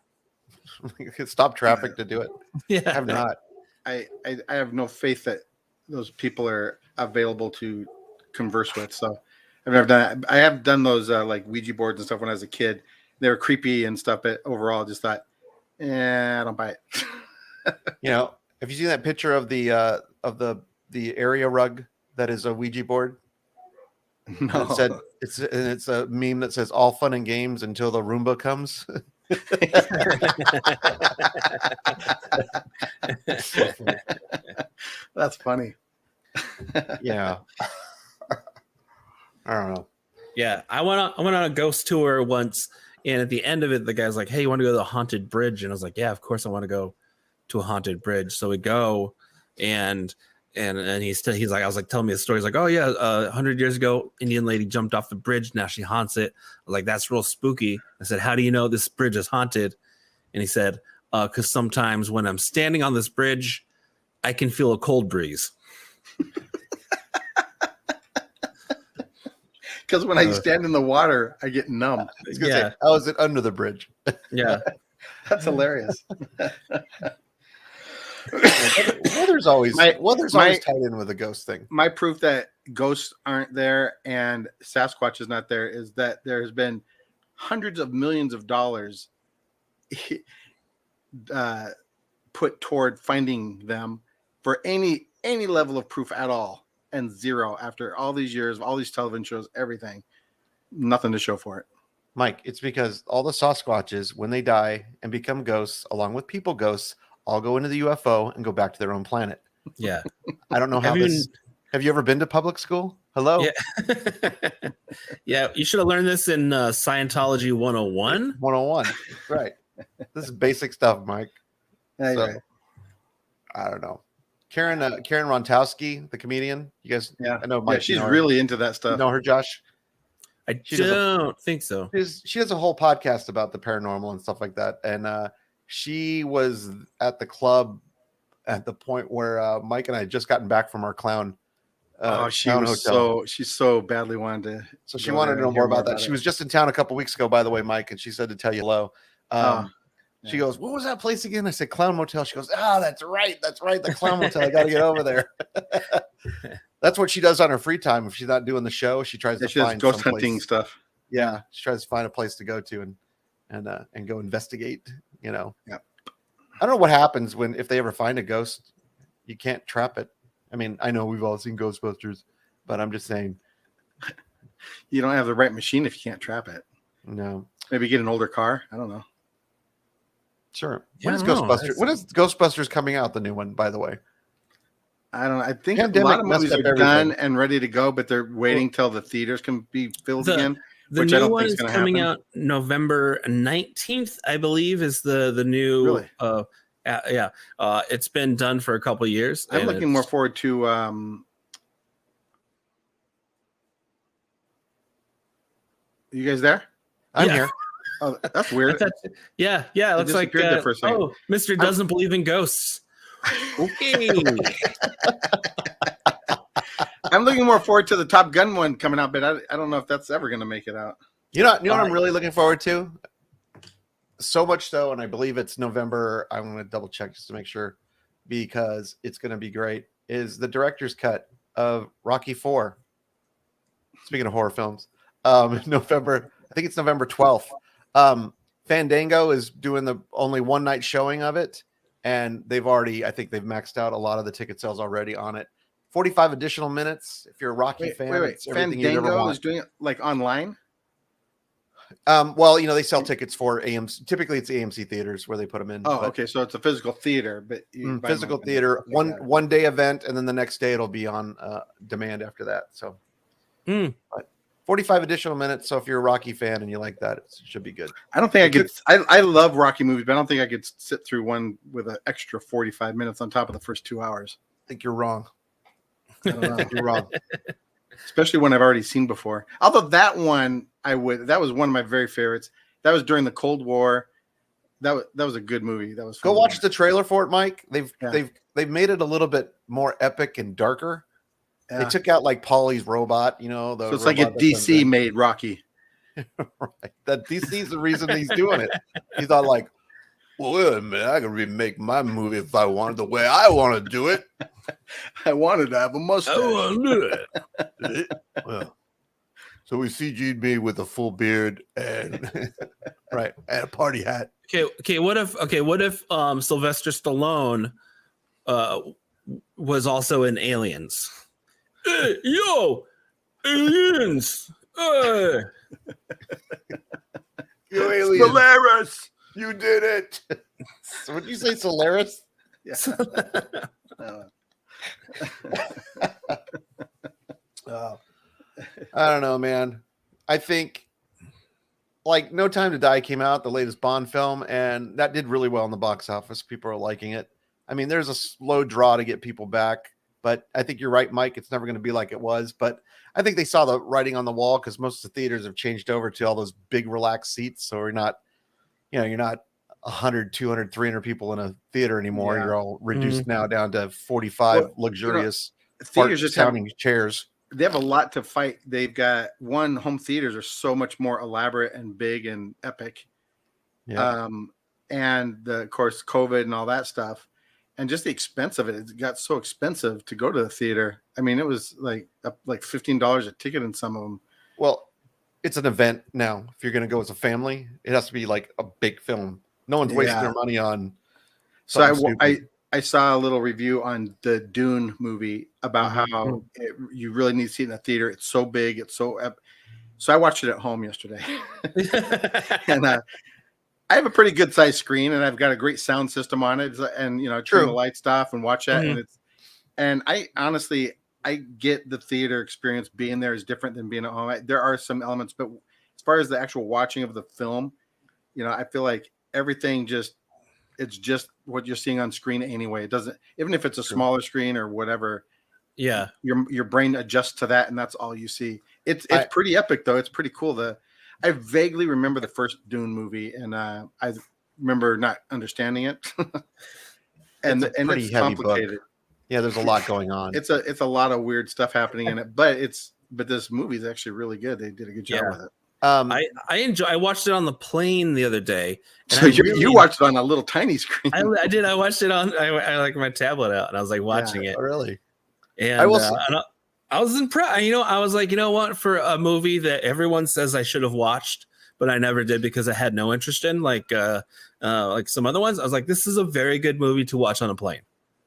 Stop traffic to do it. I Yeah. have not. I have no faith that those people are available to converse with. So I've never done it. I have done those like Ouija boards and stuff when I was a kid. They were creepy and stuff, but overall, I just thought, I don't buy it. Have you seen that picture of the area rug that is a Ouija board? No. It said it's a meme that says all fun and games until the Roomba comes. That's funny. Yeah. I don't know. Yeah, I went on a ghost tour once, and at the end of it, the guy's like, "Hey, you want to go to the haunted bridge?" And I was like, "Yeah, of course I want to go to a haunted bridge." So we go, and he's like, I was like, "Tell me a story." He's like, "Oh yeah, 100 years ago, Indian lady jumped off the bridge. Now she haunts it." I was like, "That's real spooky." I said, "How do you know this bridge is haunted?" And he said, "Because sometimes when I'm standing on this bridge, I can feel a cold breeze." Because when I stand in the water, I get numb. I was gonna say, how is it under the bridge? Yeah. That's hilarious. Weather's always tied in with the ghost thing. My proof that ghosts aren't there and Sasquatch is not there is that there has been hundreds of millions of dollars put toward finding them for any level of proof at all, and zero after all these years, all these television shows, everything, nothing to show for it. Mike, it's because all the Sasquatches, when they die and become ghosts, along with people ghosts, all go into the UFO and go back to their own planet. Yeah. I don't know how this. Have you ever been to public school? Hello? Yeah. Yeah. You should have learned this in Scientology 101. 101. Right. This is basic stuff, Mike. Yeah, So, you're right. I don't know. Karen Rontowski, the comedian. You guys, Yeah. I know Yeah, Mike. she's you know her. really into that You stuff. know her, Josh? I She does a- don't think so. She has a whole podcast about the paranormal and stuff like that. And she was at the club at the point where Mike and I had just gotten back from our clown. She clown was hotel. she so badly wanted to. So she go wanted there to know and hear more about that. it. She was just in town a couple weeks ago, by the way, Mike, and she said to tell you hello. She goes, "What was that place again?" I said, "Clown Motel." She goes, "Ah, that's right, the Clown Motel. I got to get over there." That's what she does on her free time. If she's not doing the show, she tries to She does find ghost someplace- hunting stuff. Yeah, she tries to find a place to go to and go investigate. You know. Yeah. I don't know what happens if they ever find a ghost. You can't trap it. I mean, I know we've all seen Ghostbusters, but I'm just saying. You don't have the right machine if you can't trap it. No. Maybe get an older car. I don't know. Sure. Yeah, When is I don't know. Ghostbusters? When is Ghostbusters coming out? The new one, by the way. I don't know. I think Pandemic a lot of messed movies up are done everything. and ready to go, but they're waiting till the theaters can be filled again. The Which I new don't one think is is gonna coming happen. out November 19th, I believe, is the new. Really? Yeah. It's been done for a couple years. I'm and looking more it's- forward to. You guys there? I'm Yeah. here. Oh, that's I weird. thought- yeah. It looks like disappeared there for a second. oh, Mr. doesn't believe in ghosts. Okay. I'm looking more forward to the Top Gun one coming out, but I don't know if that's ever going to make it out. You know what I'm really looking forward to? So much so, and I believe it's November. I'm going to double check just to make sure because it's going to be great. Is the director's cut of Rocky 4. Speaking of horror films, November. I think it's November 12th. Fandango is doing the only one night showing of it, and I think they've maxed out a lot of the ticket sales already on it. 45 additional minutes. If you're a Rocky fan, it's everything you'd ever Fandango want. is doing it like online. Well, they sell tickets for AMC. Typically, it's AMC theaters where they put them in. Oh, but, okay. So it's a physical theater, but you buy them physical online. theater. Okay, got it. One day event, and then the next day it'll be on demand after that. So, but 45 additional minutes. So if you're a Rocky fan and you like that, it should be good. I don't think I could. I love Rocky movies, but I don't think I could sit through one with an extra 45 minutes on top of the first 2 hours. I think you're wrong. I don't know. You're wrong. Especially one I've already seen before. Although that one that was one of my very favorites. That was during the Cold War. That was a good movie. That was Go fun to watch the trailer for it, Mike. They've Yeah. made it a little bit more epic and darker. Yeah. They took out like Paulie's robot. The So it's like a robot that comes DC in. made Rocky. Right. That DC's the reason he's doing it. He's not like, well, wait a minute, I can remake my movie if I wanted the way I want to do it. I wanted to have a mustache. Well, so we CG'd me with a full beard and right and a party hat. Okay. What if Sylvester Stallone was also in Aliens? Hey, yo, aliens! Hey. You alien, Polaris. you did it. So would you say Solaris? Yeah. I don't know, man. I think like No Time to Die came out, the latest Bond film, and that did really well in the box office. People are liking it. I mean, there's a slow draw to get people back, but I think you're right, Mike. It's never going to be like it was, but I think they saw the writing on the wall because most of the theaters have changed over to all those big relaxed seats. So you're not 100, 200, 300 people in a theater anymore. Yeah. You're all reduced now down to 45 luxurious Theaters just have sounding chairs. they have a lot to fight. They've got home theaters are so much more elaborate and big and epic. Yeah. And of course COVID and all that stuff. And just the expense of it. It got so expensive to go to the theater. I mean, it was like $15 a ticket in some of them. Well, it's an event now. If you're going to go as a family, it has to be like a big film. No one's wasting Yeah. their money on. So something stupid. I saw a little review on the Dune movie about Mm-hmm. how you really need to see it in a theater. It's so big. It's so I watched it at home yesterday. And I have a pretty good sized screen, and I've got a great sound system on it. And turn True. the lights off and watch that. Mhm. And I honestly, I get the theater experience. Being there is different than being at home. There are some elements, but as far as the actual watching of the film, I feel like everything it's just what you're seeing on screen anyway. It doesn't, even if it's a smaller screen or whatever, Yeah. your brain adjusts to that, and that's all you see. It's I- pretty epic though. It's pretty cool. I vaguely remember the first Dune movie, and I remember not understanding it. and It's a pretty it's heavy book. complicated. Yeah, there's a lot going on. It's a lot of weird stuff happening in it, but this movie is actually really good. They did a good job Yeah. with it. I watched it on the plane the other day. And So I you really- watched it on a little tiny screen. I did. I watched it on. I like my tablet out, and I was like watching it. Oh, really? And I will I was impressed. I was like, you know what? For a movie that everyone says I should have watched, but I never did because I had no interest in, like some other ones. I was like, this is a very good movie to watch on a plane.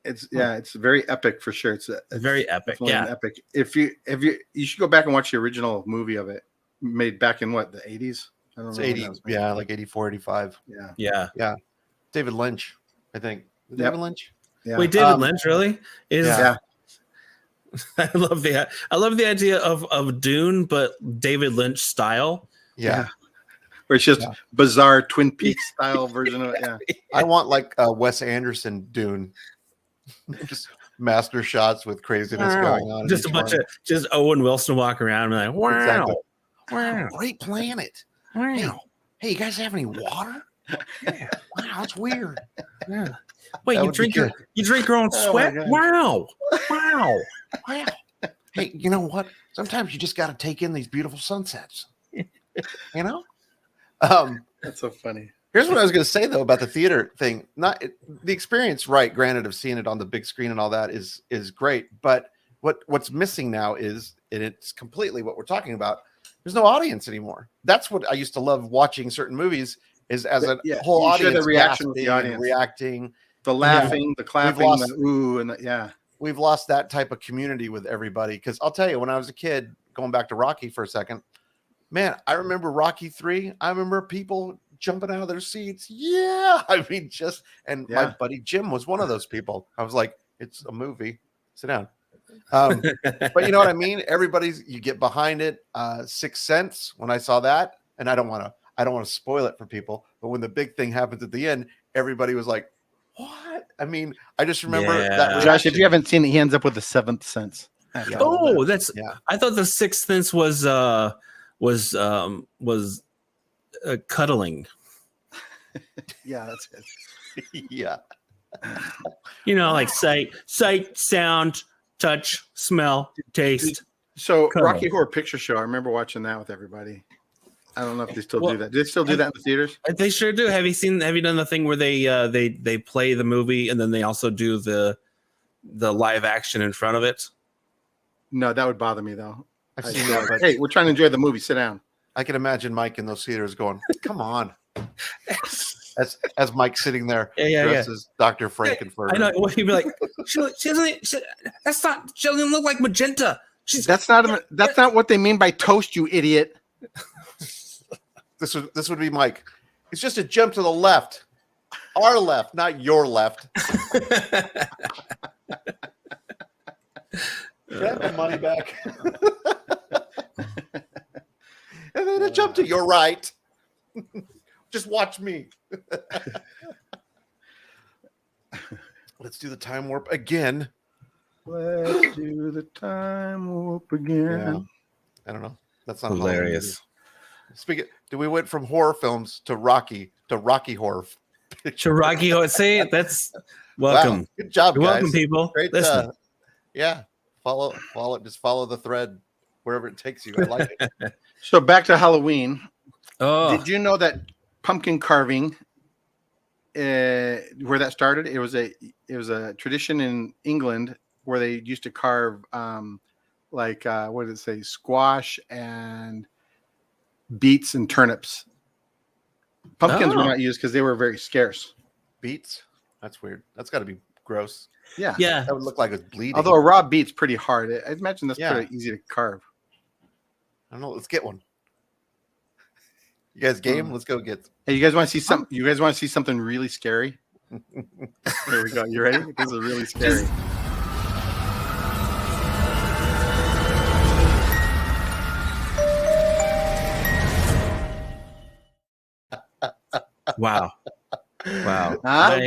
It's very epic for sure. It's Very epic. definitely an Yeah. epic. If you should go back and watch the original movie of it, made back in what, the 80s? I don't It's know. when 80, that was made. yeah, like 84, 85. Yeah. Yeah. David Lynch, I think. Yep. David Lynch? Yeah. Wait, David Lynch really is? Yeah. I love the idea of Dune, but David Lynch style. Yeah. Where it's just Yeah. bizarre Twin Peaks style version of it. Yeah. I want like a Wes Anderson Dune. Just master shots with craziness going on. in Just a each bunch one. of just Owen Wilson walking around and like, wow, Exactly. wow, Great planet. wow. Hey, you guys have any water? Yeah. Wow, that's weird. Yeah. Wait, That you would be drink good. you drink your own Oh my sweat? God. Wow. Wow. Wow. Hey, you know what? Sometimes you just got to take in these beautiful sunsets. You know? That's so funny. Here's what I was going to say though about the theater thing. The experience, right? Granted, of seeing it on the big screen and all that is great, but what's missing now is, and it's completely what we're talking about. There's no audience anymore. That's what I used to love watching certain movies. Is as a Yeah, whole you share the audience reaction with the gasping and audience. reacting. The laughing, the clapping, lost- the ooh, and yeah. We've lost that type of community with everybody. Because I'll tell you, when I was a kid, going back to Rocky for a second, man, I remember Rocky 3. I remember people jumping out of their seats. Yeah, I mean, my Yeah. buddy Jim was one of those people. I was like, it's a movie. Sit down. But you know what I mean? You get behind it. Sixth Sense. When I saw that, and I don't want to spoil it for people, but when the big thing happens at the end, everybody was like, "What?" I mean, I just remember Yeah. that. Josh, if reaction. you haven't seen it, he ends up with the seventh sense. Yeah. Oh, that's Yeah. I thought the Sixth Sense was cuddling. Yeah, that's it. Yeah. You know, like sight, sound, touch, smell, taste. So Cuddle. Rocky Horror Picture Show, I remember watching that with everybody. I don't know if they still Well, do that. Do they still do that in the theaters? They sure do. Have you done the thing where they play the movie and then they also do the live action in front of it? No, that would bother me though. I've I'd seen be that, like, but hey, we're trying to enjoy the movie. Sit down. I can imagine Mike in those theaters going, "Come on." As Mike sitting there, Yeah. dressed as Dr. Frankenfurter. I know. Well, he'd be like, she doesn't. She doesn't look like magenta. That's not what they mean by toast, you idiot. This would be Mike. It's just a jump to the left. Our left, not your left. Can I have the money back? And then a jump to your right. Just watch me. Let's do the time warp again. Let's do the time warp again. I don't know. That's not Hilarious. Speaking, we went from horror films to Rocky horror. Chiragi, say that's welcome. Wow. Good job, You're guys. welcome, people. Great. Listen. Yeah. Follow it. Just follow the thread wherever it takes you. I like it. So back to Halloween. Oh, Did you know that pumpkin carving, where that started, it was a tradition in England where they used to carve what did it say, squash and beets and turnips. Pumpkins were Oh. not used because they were very scarce. Beets. That's weird. That's got to be gross. Yeah. yeah. That would look like it's bleeding. Although a raw beet's pretty hard. I imagine that's Yeah. pretty easy to carve. I don't know. Let's get one. You guys game? Let's go get. Hey, you guys want to see some? You guys want to see something really scary? Here we go. You ready? This is really scary. Wow. Wow. Huh?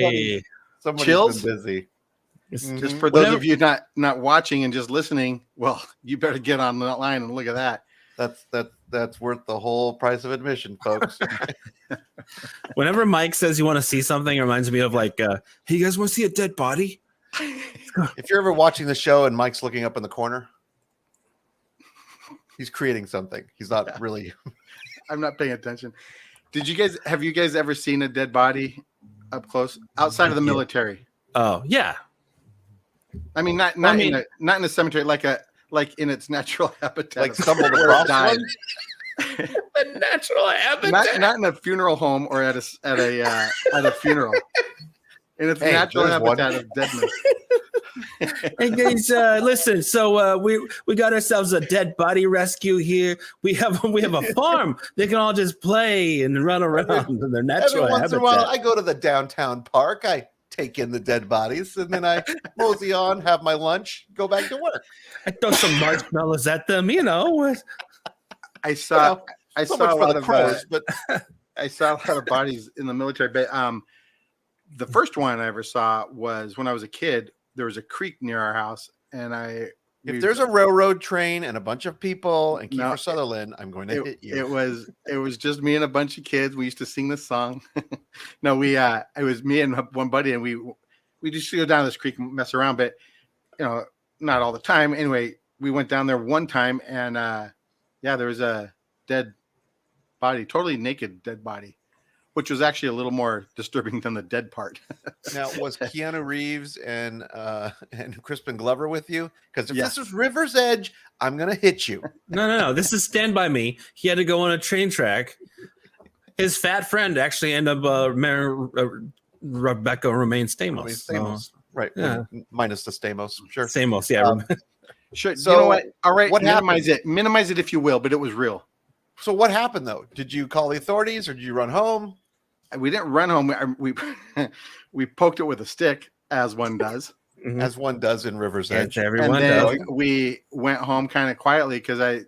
Somebody's Chills? been busy. Just for those of you not watching and just listening, well, you better get on that line and look at that. That's worth the whole price of admission, folks. Whenever Mike says you want to see something, it reminds me of like, hey, you guys want to see a dead body? If you're ever watching the show and Mike's looking up in the corner, he's creating something. He's not really. I'm not paying attention. Have you guys ever seen a dead body up close outside of the military? Oh yeah. I mean, not in a cemetery, like in its natural habitat. Like stumbled across one? The natural habitat. Not in a funeral home or at a funeral. In its natural habitat of deadness. Hey guys, listen. So we got ourselves a dead body rescue here. We have a farm. They can all just play and run around in their natural Every once habitat. in a while, I go to the downtown park. I take in the dead bodies, and then I mosey on, have my lunch, go back to work. I throw some marshmallows at them. You know. I saw a lot of crows, but I saw a lot of bodies in the military. But the first one I ever saw was when I was a kid. There was a creek near our house, and if there's a railroad train and a bunch of people and Kiefer Sutherland, I'm going to hit you. It was just me and a bunch of kids. We used to sing this song. No, it was me and one buddy, and we just go down this creek and mess around, but not all the time. Anyway, we went down there one time, and there was a dead body, totally naked dead body, which was actually a little more disturbing than the dead part. Now, was Keanu Reeves and Crispin Glover with you? Because if this was River's Edge, I'm going to hit you. No. This is Stand By Me. He had to go on a train track. His fat friend actually ended up Rebecca Romaine Stamos. Right. Yeah. Minus the Stamos. Sure. Stamos, yeah. Sure. So, you know what? All right. What minimize it. Minimize it if you will, but it was real. So what happened, though? Did you call the authorities or did you run home? We didn't run home. We poked it with a stick, as one does. As one does in River's Edge. Everyone does. does. We went home kind of quietly because I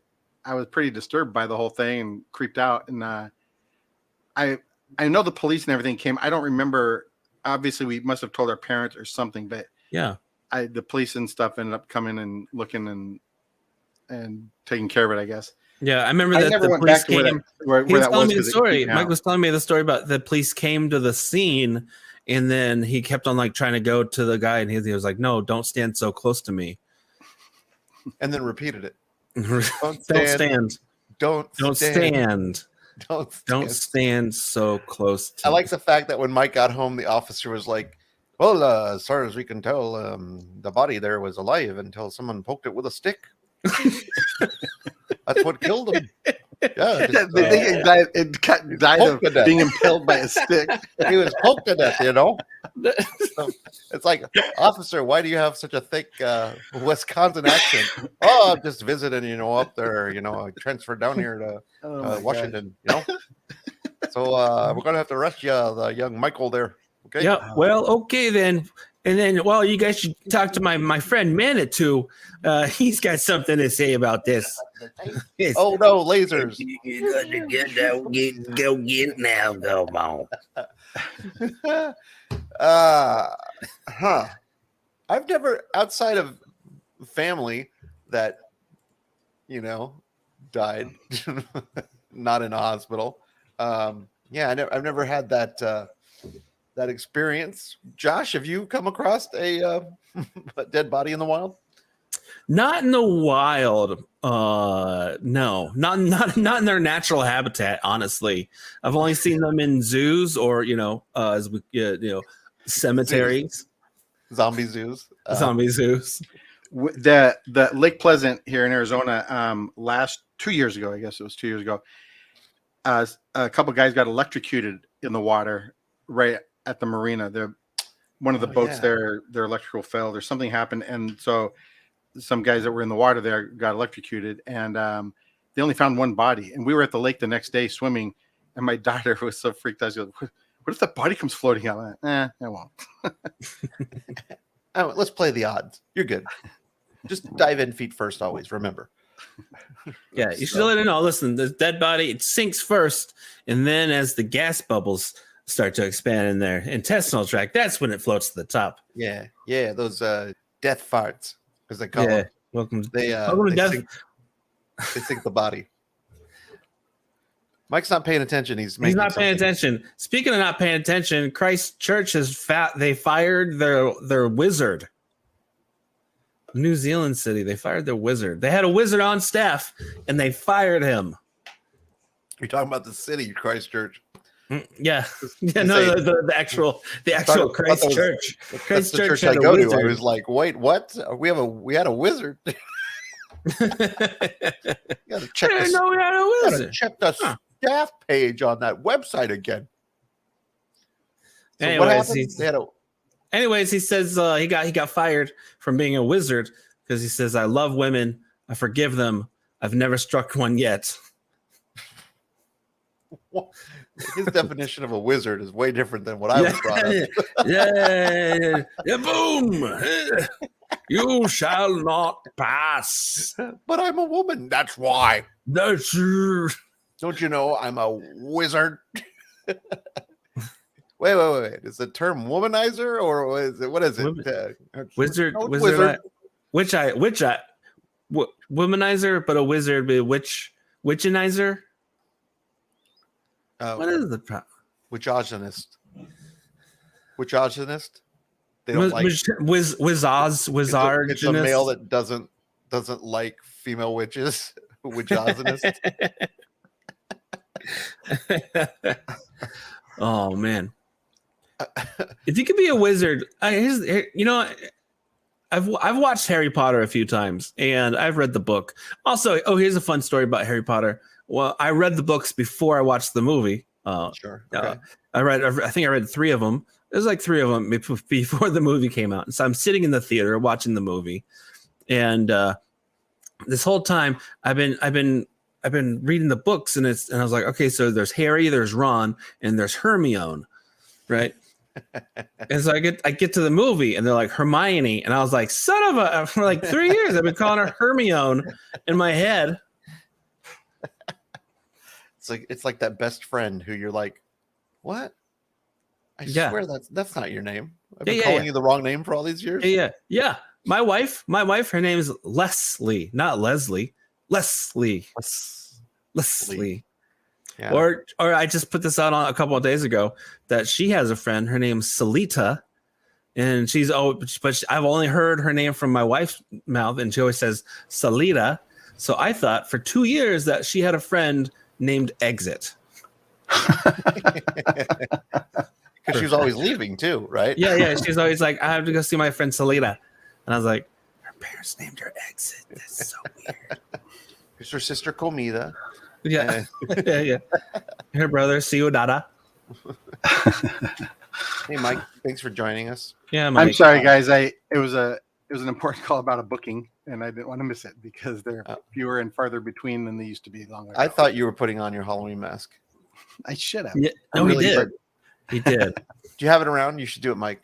was pretty disturbed by the whole thing and creeped out. And I know the police and everything came. I don't remember. Obviously, we must have told our parents or something. But yeah, the police and stuff ended up coming and looking and taking care of it, I guess. Yeah, I remember that never the went police back to came. where He was that telling was. me the story. Mike was telling me the story about the police came to the scene, and then he kept on like trying to go to the guy, and he was like, "No, don't stand so close to me." And then repeated it. Don't stand so close to I like the fact that when Mike got home, the officer was like, well, as far as we can tell, the body there was alive until someone poked it with a stick. That's what killed him. Yeah, it died of being impaled by a stick. He was poked to death, So it's like, officer, why do you have such a thick Wisconsin accent? Oh, I'm just visiting, up there. I transferred down here to Washington. So we're gonna have to arrest you, the young Michael there. Okay. Yeah. Well, okay then. And then, you guys should talk to my friend Manitou. He's got something to say about this. Yes. Oh no, lasers! Go get it now. Go on. I've never, outside of family that died, not in a hospital. I've never had that experience. Josh, have you come across a dead body in the wild? Not in the wild. No, not in their natural habitat. Honestly, I've only seen them in zoos or cemeteries, zombie zoos. Zombie zoos. The Lake Pleasant here in Arizona. Last 2 years ago, I guess it was 2 years ago. A couple guys got electrocuted in the water right at the marina. One of the boats there, their electrical failed or something happened, and so some guys that were in the water there got electrocuted, and they only found one body. And we were at the lake the next day swimming, And my daughter was so freaked out. She goes, what if the body comes floating out? It won't. Oh, let's play the odds. You're good. Just dive in feet first, always. Remember. Yeah, you should let it know. Listen, the dead body, it sinks first, and then as the gas bubbles start to expand in their intestinal tract, that's when it floats to the top. Yeah. Those death farts, as they call Yeah. them. Welcome to They death. they sink the body. Mike's not paying attention. He's not paying attention. Speaking of not paying attention, Christ Church they fired their wizard. New Zealand City, they fired their wizard. They had a wizard on staff and they fired him. You're talking about the city, Christchurch. Yeah. No, the actual Christ Church. That's Christ the Church church I had a go to. I wizard. was like, wait, what? We had a wizard. You gotta check I didn't know we had a wizard. check the staff page on that website again. So Anyways, what happened? They had a Anyways, he says he got fired from being a wizard because he says, I love women. I forgive them. I've never struck one yet. his definition of a wizard is way different than what I was brought up. Yeah, boom. You shall not pass. But I'm a woman. That's why. That's Don't you know I'm a wizard? Wait. Is the term womanizer or what is it? wizard. Oh, Wizard. Womanizer, but a wizard be witchinizer. What is the problem? Witchogynist. They don't like Wizard. It's a male that doesn't like female witches. Witchogynist. Oh man. If you could be a wizard, I've watched Harry Potter a few times and I've read the book. Also, here's a fun story about Harry Potter. Well, I read the books before I watched the movie. Sure. Okay. I think I read 3 of them. There's like 3 of them before the movie came out. And so I'm sitting in the theater watching the movie, and this whole time I've been reading the books, and I was like, okay, so there's Harry, there's Ron, and there's Hermione, right? And so I get to the movie, and they're like Hermione, and I was like, son of a! For like 3 years, I've been calling her Hermione in my head. It's like that best friend who you're like, what? I swear that's not your name. I've been calling you the wrong name for all these years. Yeah. My wife, her name is Leslie, not Leslie. Leslie. Yeah. Or I just put this out on a couple of days ago that she has a friend. Her name's Salita, and I've only heard her name from my wife's mouth, and she always says Salita. So I thought for 2 years that she had a friend named Exit. Because she was always leaving too, right? Yeah. She's always like, I have to go see my friend Salita. And I was like, her parents named her Exit. That's so weird. It's her sister Comida. Yeah. Yeah. Her brother, Ciudada. Hey, Mike, thanks for joining us. Yeah, Mike. I'm sorry, guys. It was an important call about a booking, and I didn't want to miss it because they're fewer and farther between than they used to be long ago. I thought you were putting on your Halloween mask. I should have. Yeah. No, Really he did. good. He did. Do you have it around? You should do it, Mike.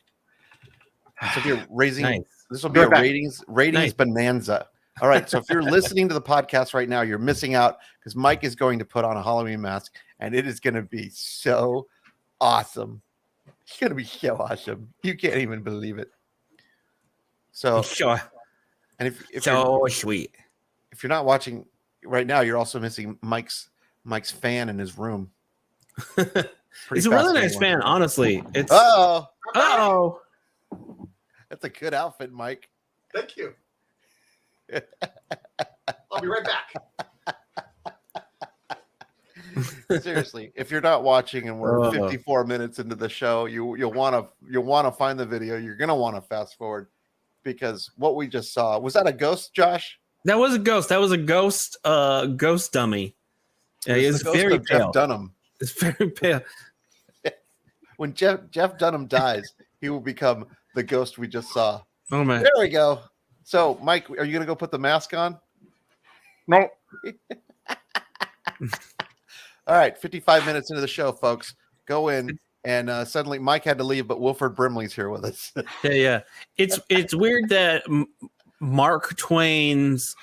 This will be a raising. Nice. This will be a ratings Nice. bonanza. All right. So if you're listening to the podcast right now, you're missing out because Mike is going to put on a Halloween mask, and it is going to be so awesome. It's going to be so awesome. You can't even believe it. So, Sure. and if So you're, sweet. if you're not watching right now, you're also missing Mike's fan in his room. It's a really nice fan, honestly. It's Oh, oh. that's a good outfit, Mike. Thank you. I'll be right back. Seriously, if you're not watching and we're Oh. 54 minutes into the show, you'll want to find the video. You're gonna want to fast forward because what we just saw was that a ghost, Josh? That was a ghost. That was a ghost dummy. Yeah, It was it's the ghost very of Jeff pale. Dunham. It's very pale. When Jeff Dunham dies, he will become the ghost we just saw. Oh man. There we go. So, Mike, are you gonna go put the mask on? No. All right, 55 minutes into the show, folks. Go in, and suddenly Mike had to leave, but Wilford Brimley's here with us. Yeah. It's weird that Mark Twain's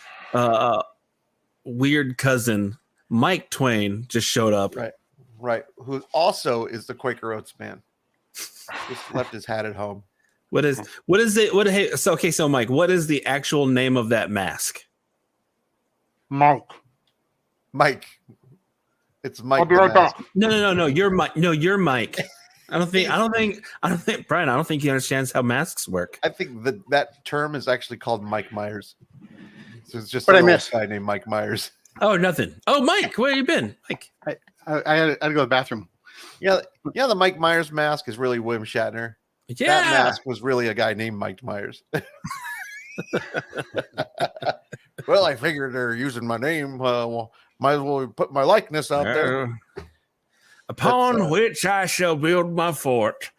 weird cousin Mike Twain just showed up. Right. Who also is the Quaker Oats man. Just left his hat at home. What is it? So Mike, what is the actual name of that mask? Mark. Mike. It's Mike. I'll be right back. No. You're Mike. No, you're Mike. I don't think Brian. I don't think he understands how masks work. I think that term is actually called Mike Myers. So it's just What I a missed? guy named Mike Myers. Oh, nothing. Oh, Mike, where you been? Mike. I had to go to the bathroom. Yeah, the Mike Myers mask is really William Shatner. Yeah. That mask was really a guy named Mike Myers. Well, I figured they're using my name. Well, might as well put my likeness out there. Upon which I shall build my fort.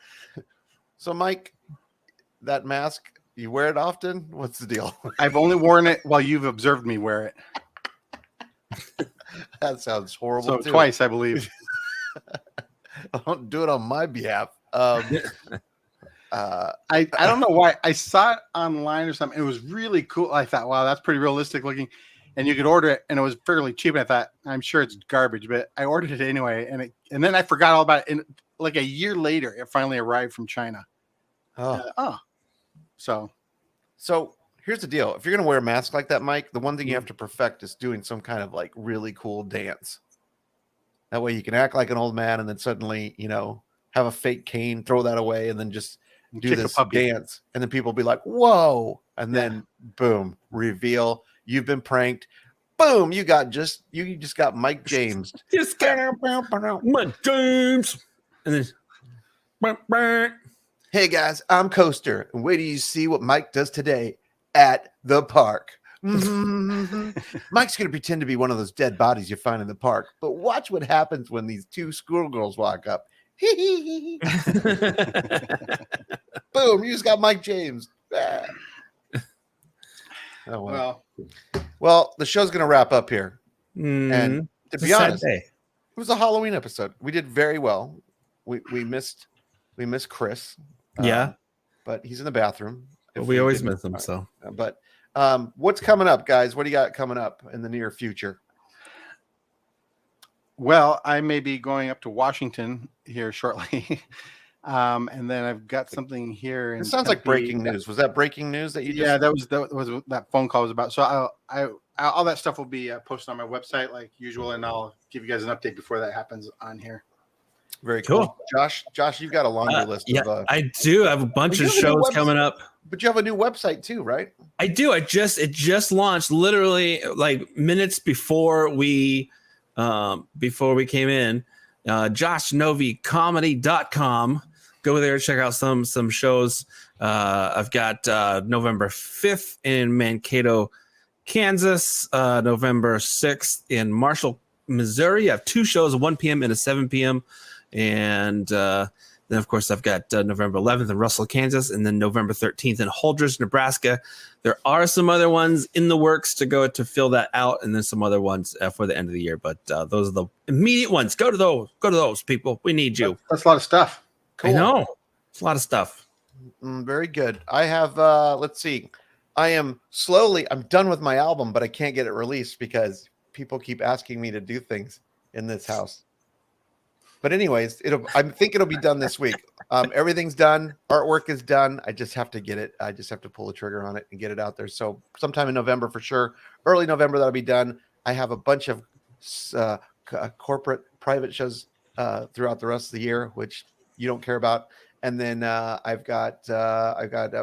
So, Mike, that mask, you wear it often? What's the deal? I've only worn it while you've observed me wear it. That sounds horrible. So too. twice, I believe. Don't do it on my behalf. I don't know why. I saw it online or something. It was really cool. I thought, wow, that's pretty realistic looking. And you could order it, and it was fairly cheap. And I thought, I'm sure it's garbage, but I ordered it anyway. And then I forgot all about it. And like a year later, it finally arrived from China. So here's the deal. If you're going to wear a mask like that, Mike, the one thing you have to perfect is doing some kind of like really cool dance. That way you can act like an old man and then suddenly, have a fake cane, throw that away, and then just do kick a this puppy. dance. And then people will be like, whoa. And then boom, reveal. You've been pranked. Boom, you just got Mike James. Just got Mike James. And then Hey guys, I'm Coaster, and wait till you see what Mike does today at the park. Mike's going to pretend to be one of those dead bodies you find in the park, but watch what happens when these two schoolgirls walk up. Boom, you just got Mike James. Oh, well, the show's going to wrap up here. And to be honest, it was a Halloween episode. We did very well. We missed Chris. Yeah. But he's in the bathroom. We always miss him. So, but what's coming up, guys? What do you got coming up in the near future? Well, I may be going up to Washington here shortly. And then I've got something here. It sounds like breaking news. Was that breaking news that you just... Yeah, that was what that phone call was about. So all that stuff will be posted on my website like usual, and I'll give you guys an update before that happens on here. Very cool. Josh, you've got a laundry list. Yeah, I do. I have a bunch of shows coming up. But you have a new website too, right? I do. It just launched literally like minutes before we came in. JoshNoviComedy.com. Go there, check out some shows. I've got November 5th in Mankato, Kansas, November 6th in Marshall, Missouri. I have two shows, a 1 p.m. and a 7 p.m. And then, of course, I've got November 11th in Russell, Kansas, and then November 13th in Holdrege, Nebraska. There are some other ones in the works to fill that out, and then some other ones for the end of the year. But those are the immediate ones. Go to those, people. We need you. That's a lot of stuff. Cool. I know. It's a lot of stuff. Very good. I have, let's see. I'm done with my album, but I can't get it released because people keep asking me to do things in this house. But anyways, I think it'll be done this week. Everything's done. Artwork is done. I just have to get it. I just have to pull the trigger on it and get it out there. So sometime in November for sure. Early November, that'll be done. I have a bunch of corporate private shows throughout the rest of the year, which you don't care about. And then I've got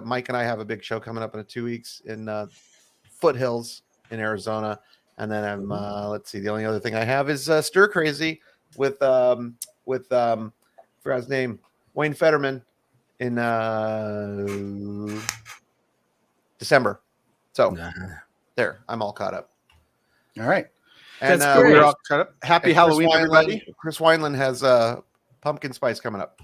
Mike and I have a big show coming up in 2 weeks in Foothills in Arizona. And then I'm let's see, the only other thing I have is Stir Crazy with forgot his name, Wayne Fetterman in December. So there, I'm all caught up. All right. And That's great. We're all caught up. Happy Halloween, everybody. Chris Wineland has pumpkin spice coming up.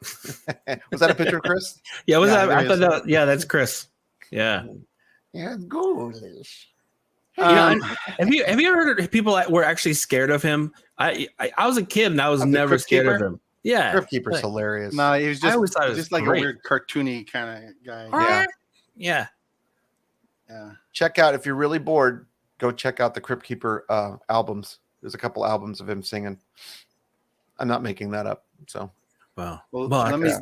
Was that a picture of Chris? Yeah, I thought that's Chris. Yeah. Yeah, ghoulish. Have you ever heard of people that were actually scared of him I was a kid and I was Of the never Crypt scared of Keeper? him. Yeah. Crypt Keeper's Like, hilarious. No, he was I always just thought it was like great. a weird cartoony kind of guy. Yeah. Yeah. Yeah. Check out, if you're really bored, go check out the Crypt Keeper albums. There's a couple albums of him singing. I'm not making that up. So Wow. Well, But- let me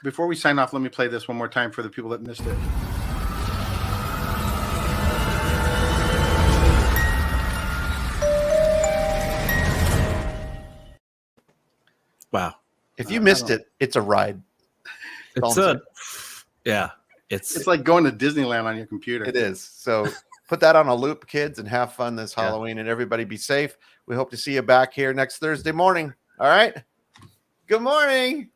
before we sign off, let me play this one more time for the people that missed it. Wow. if you missed it, it's a ride. It's all I'm a yeah. It's It's like going to Disneyland on your computer. It is. So put that on a loop, kids, and have fun this Yeah. Halloween. And everybody be safe. We hope to see you back here next Thursday morning. All right. Good morning.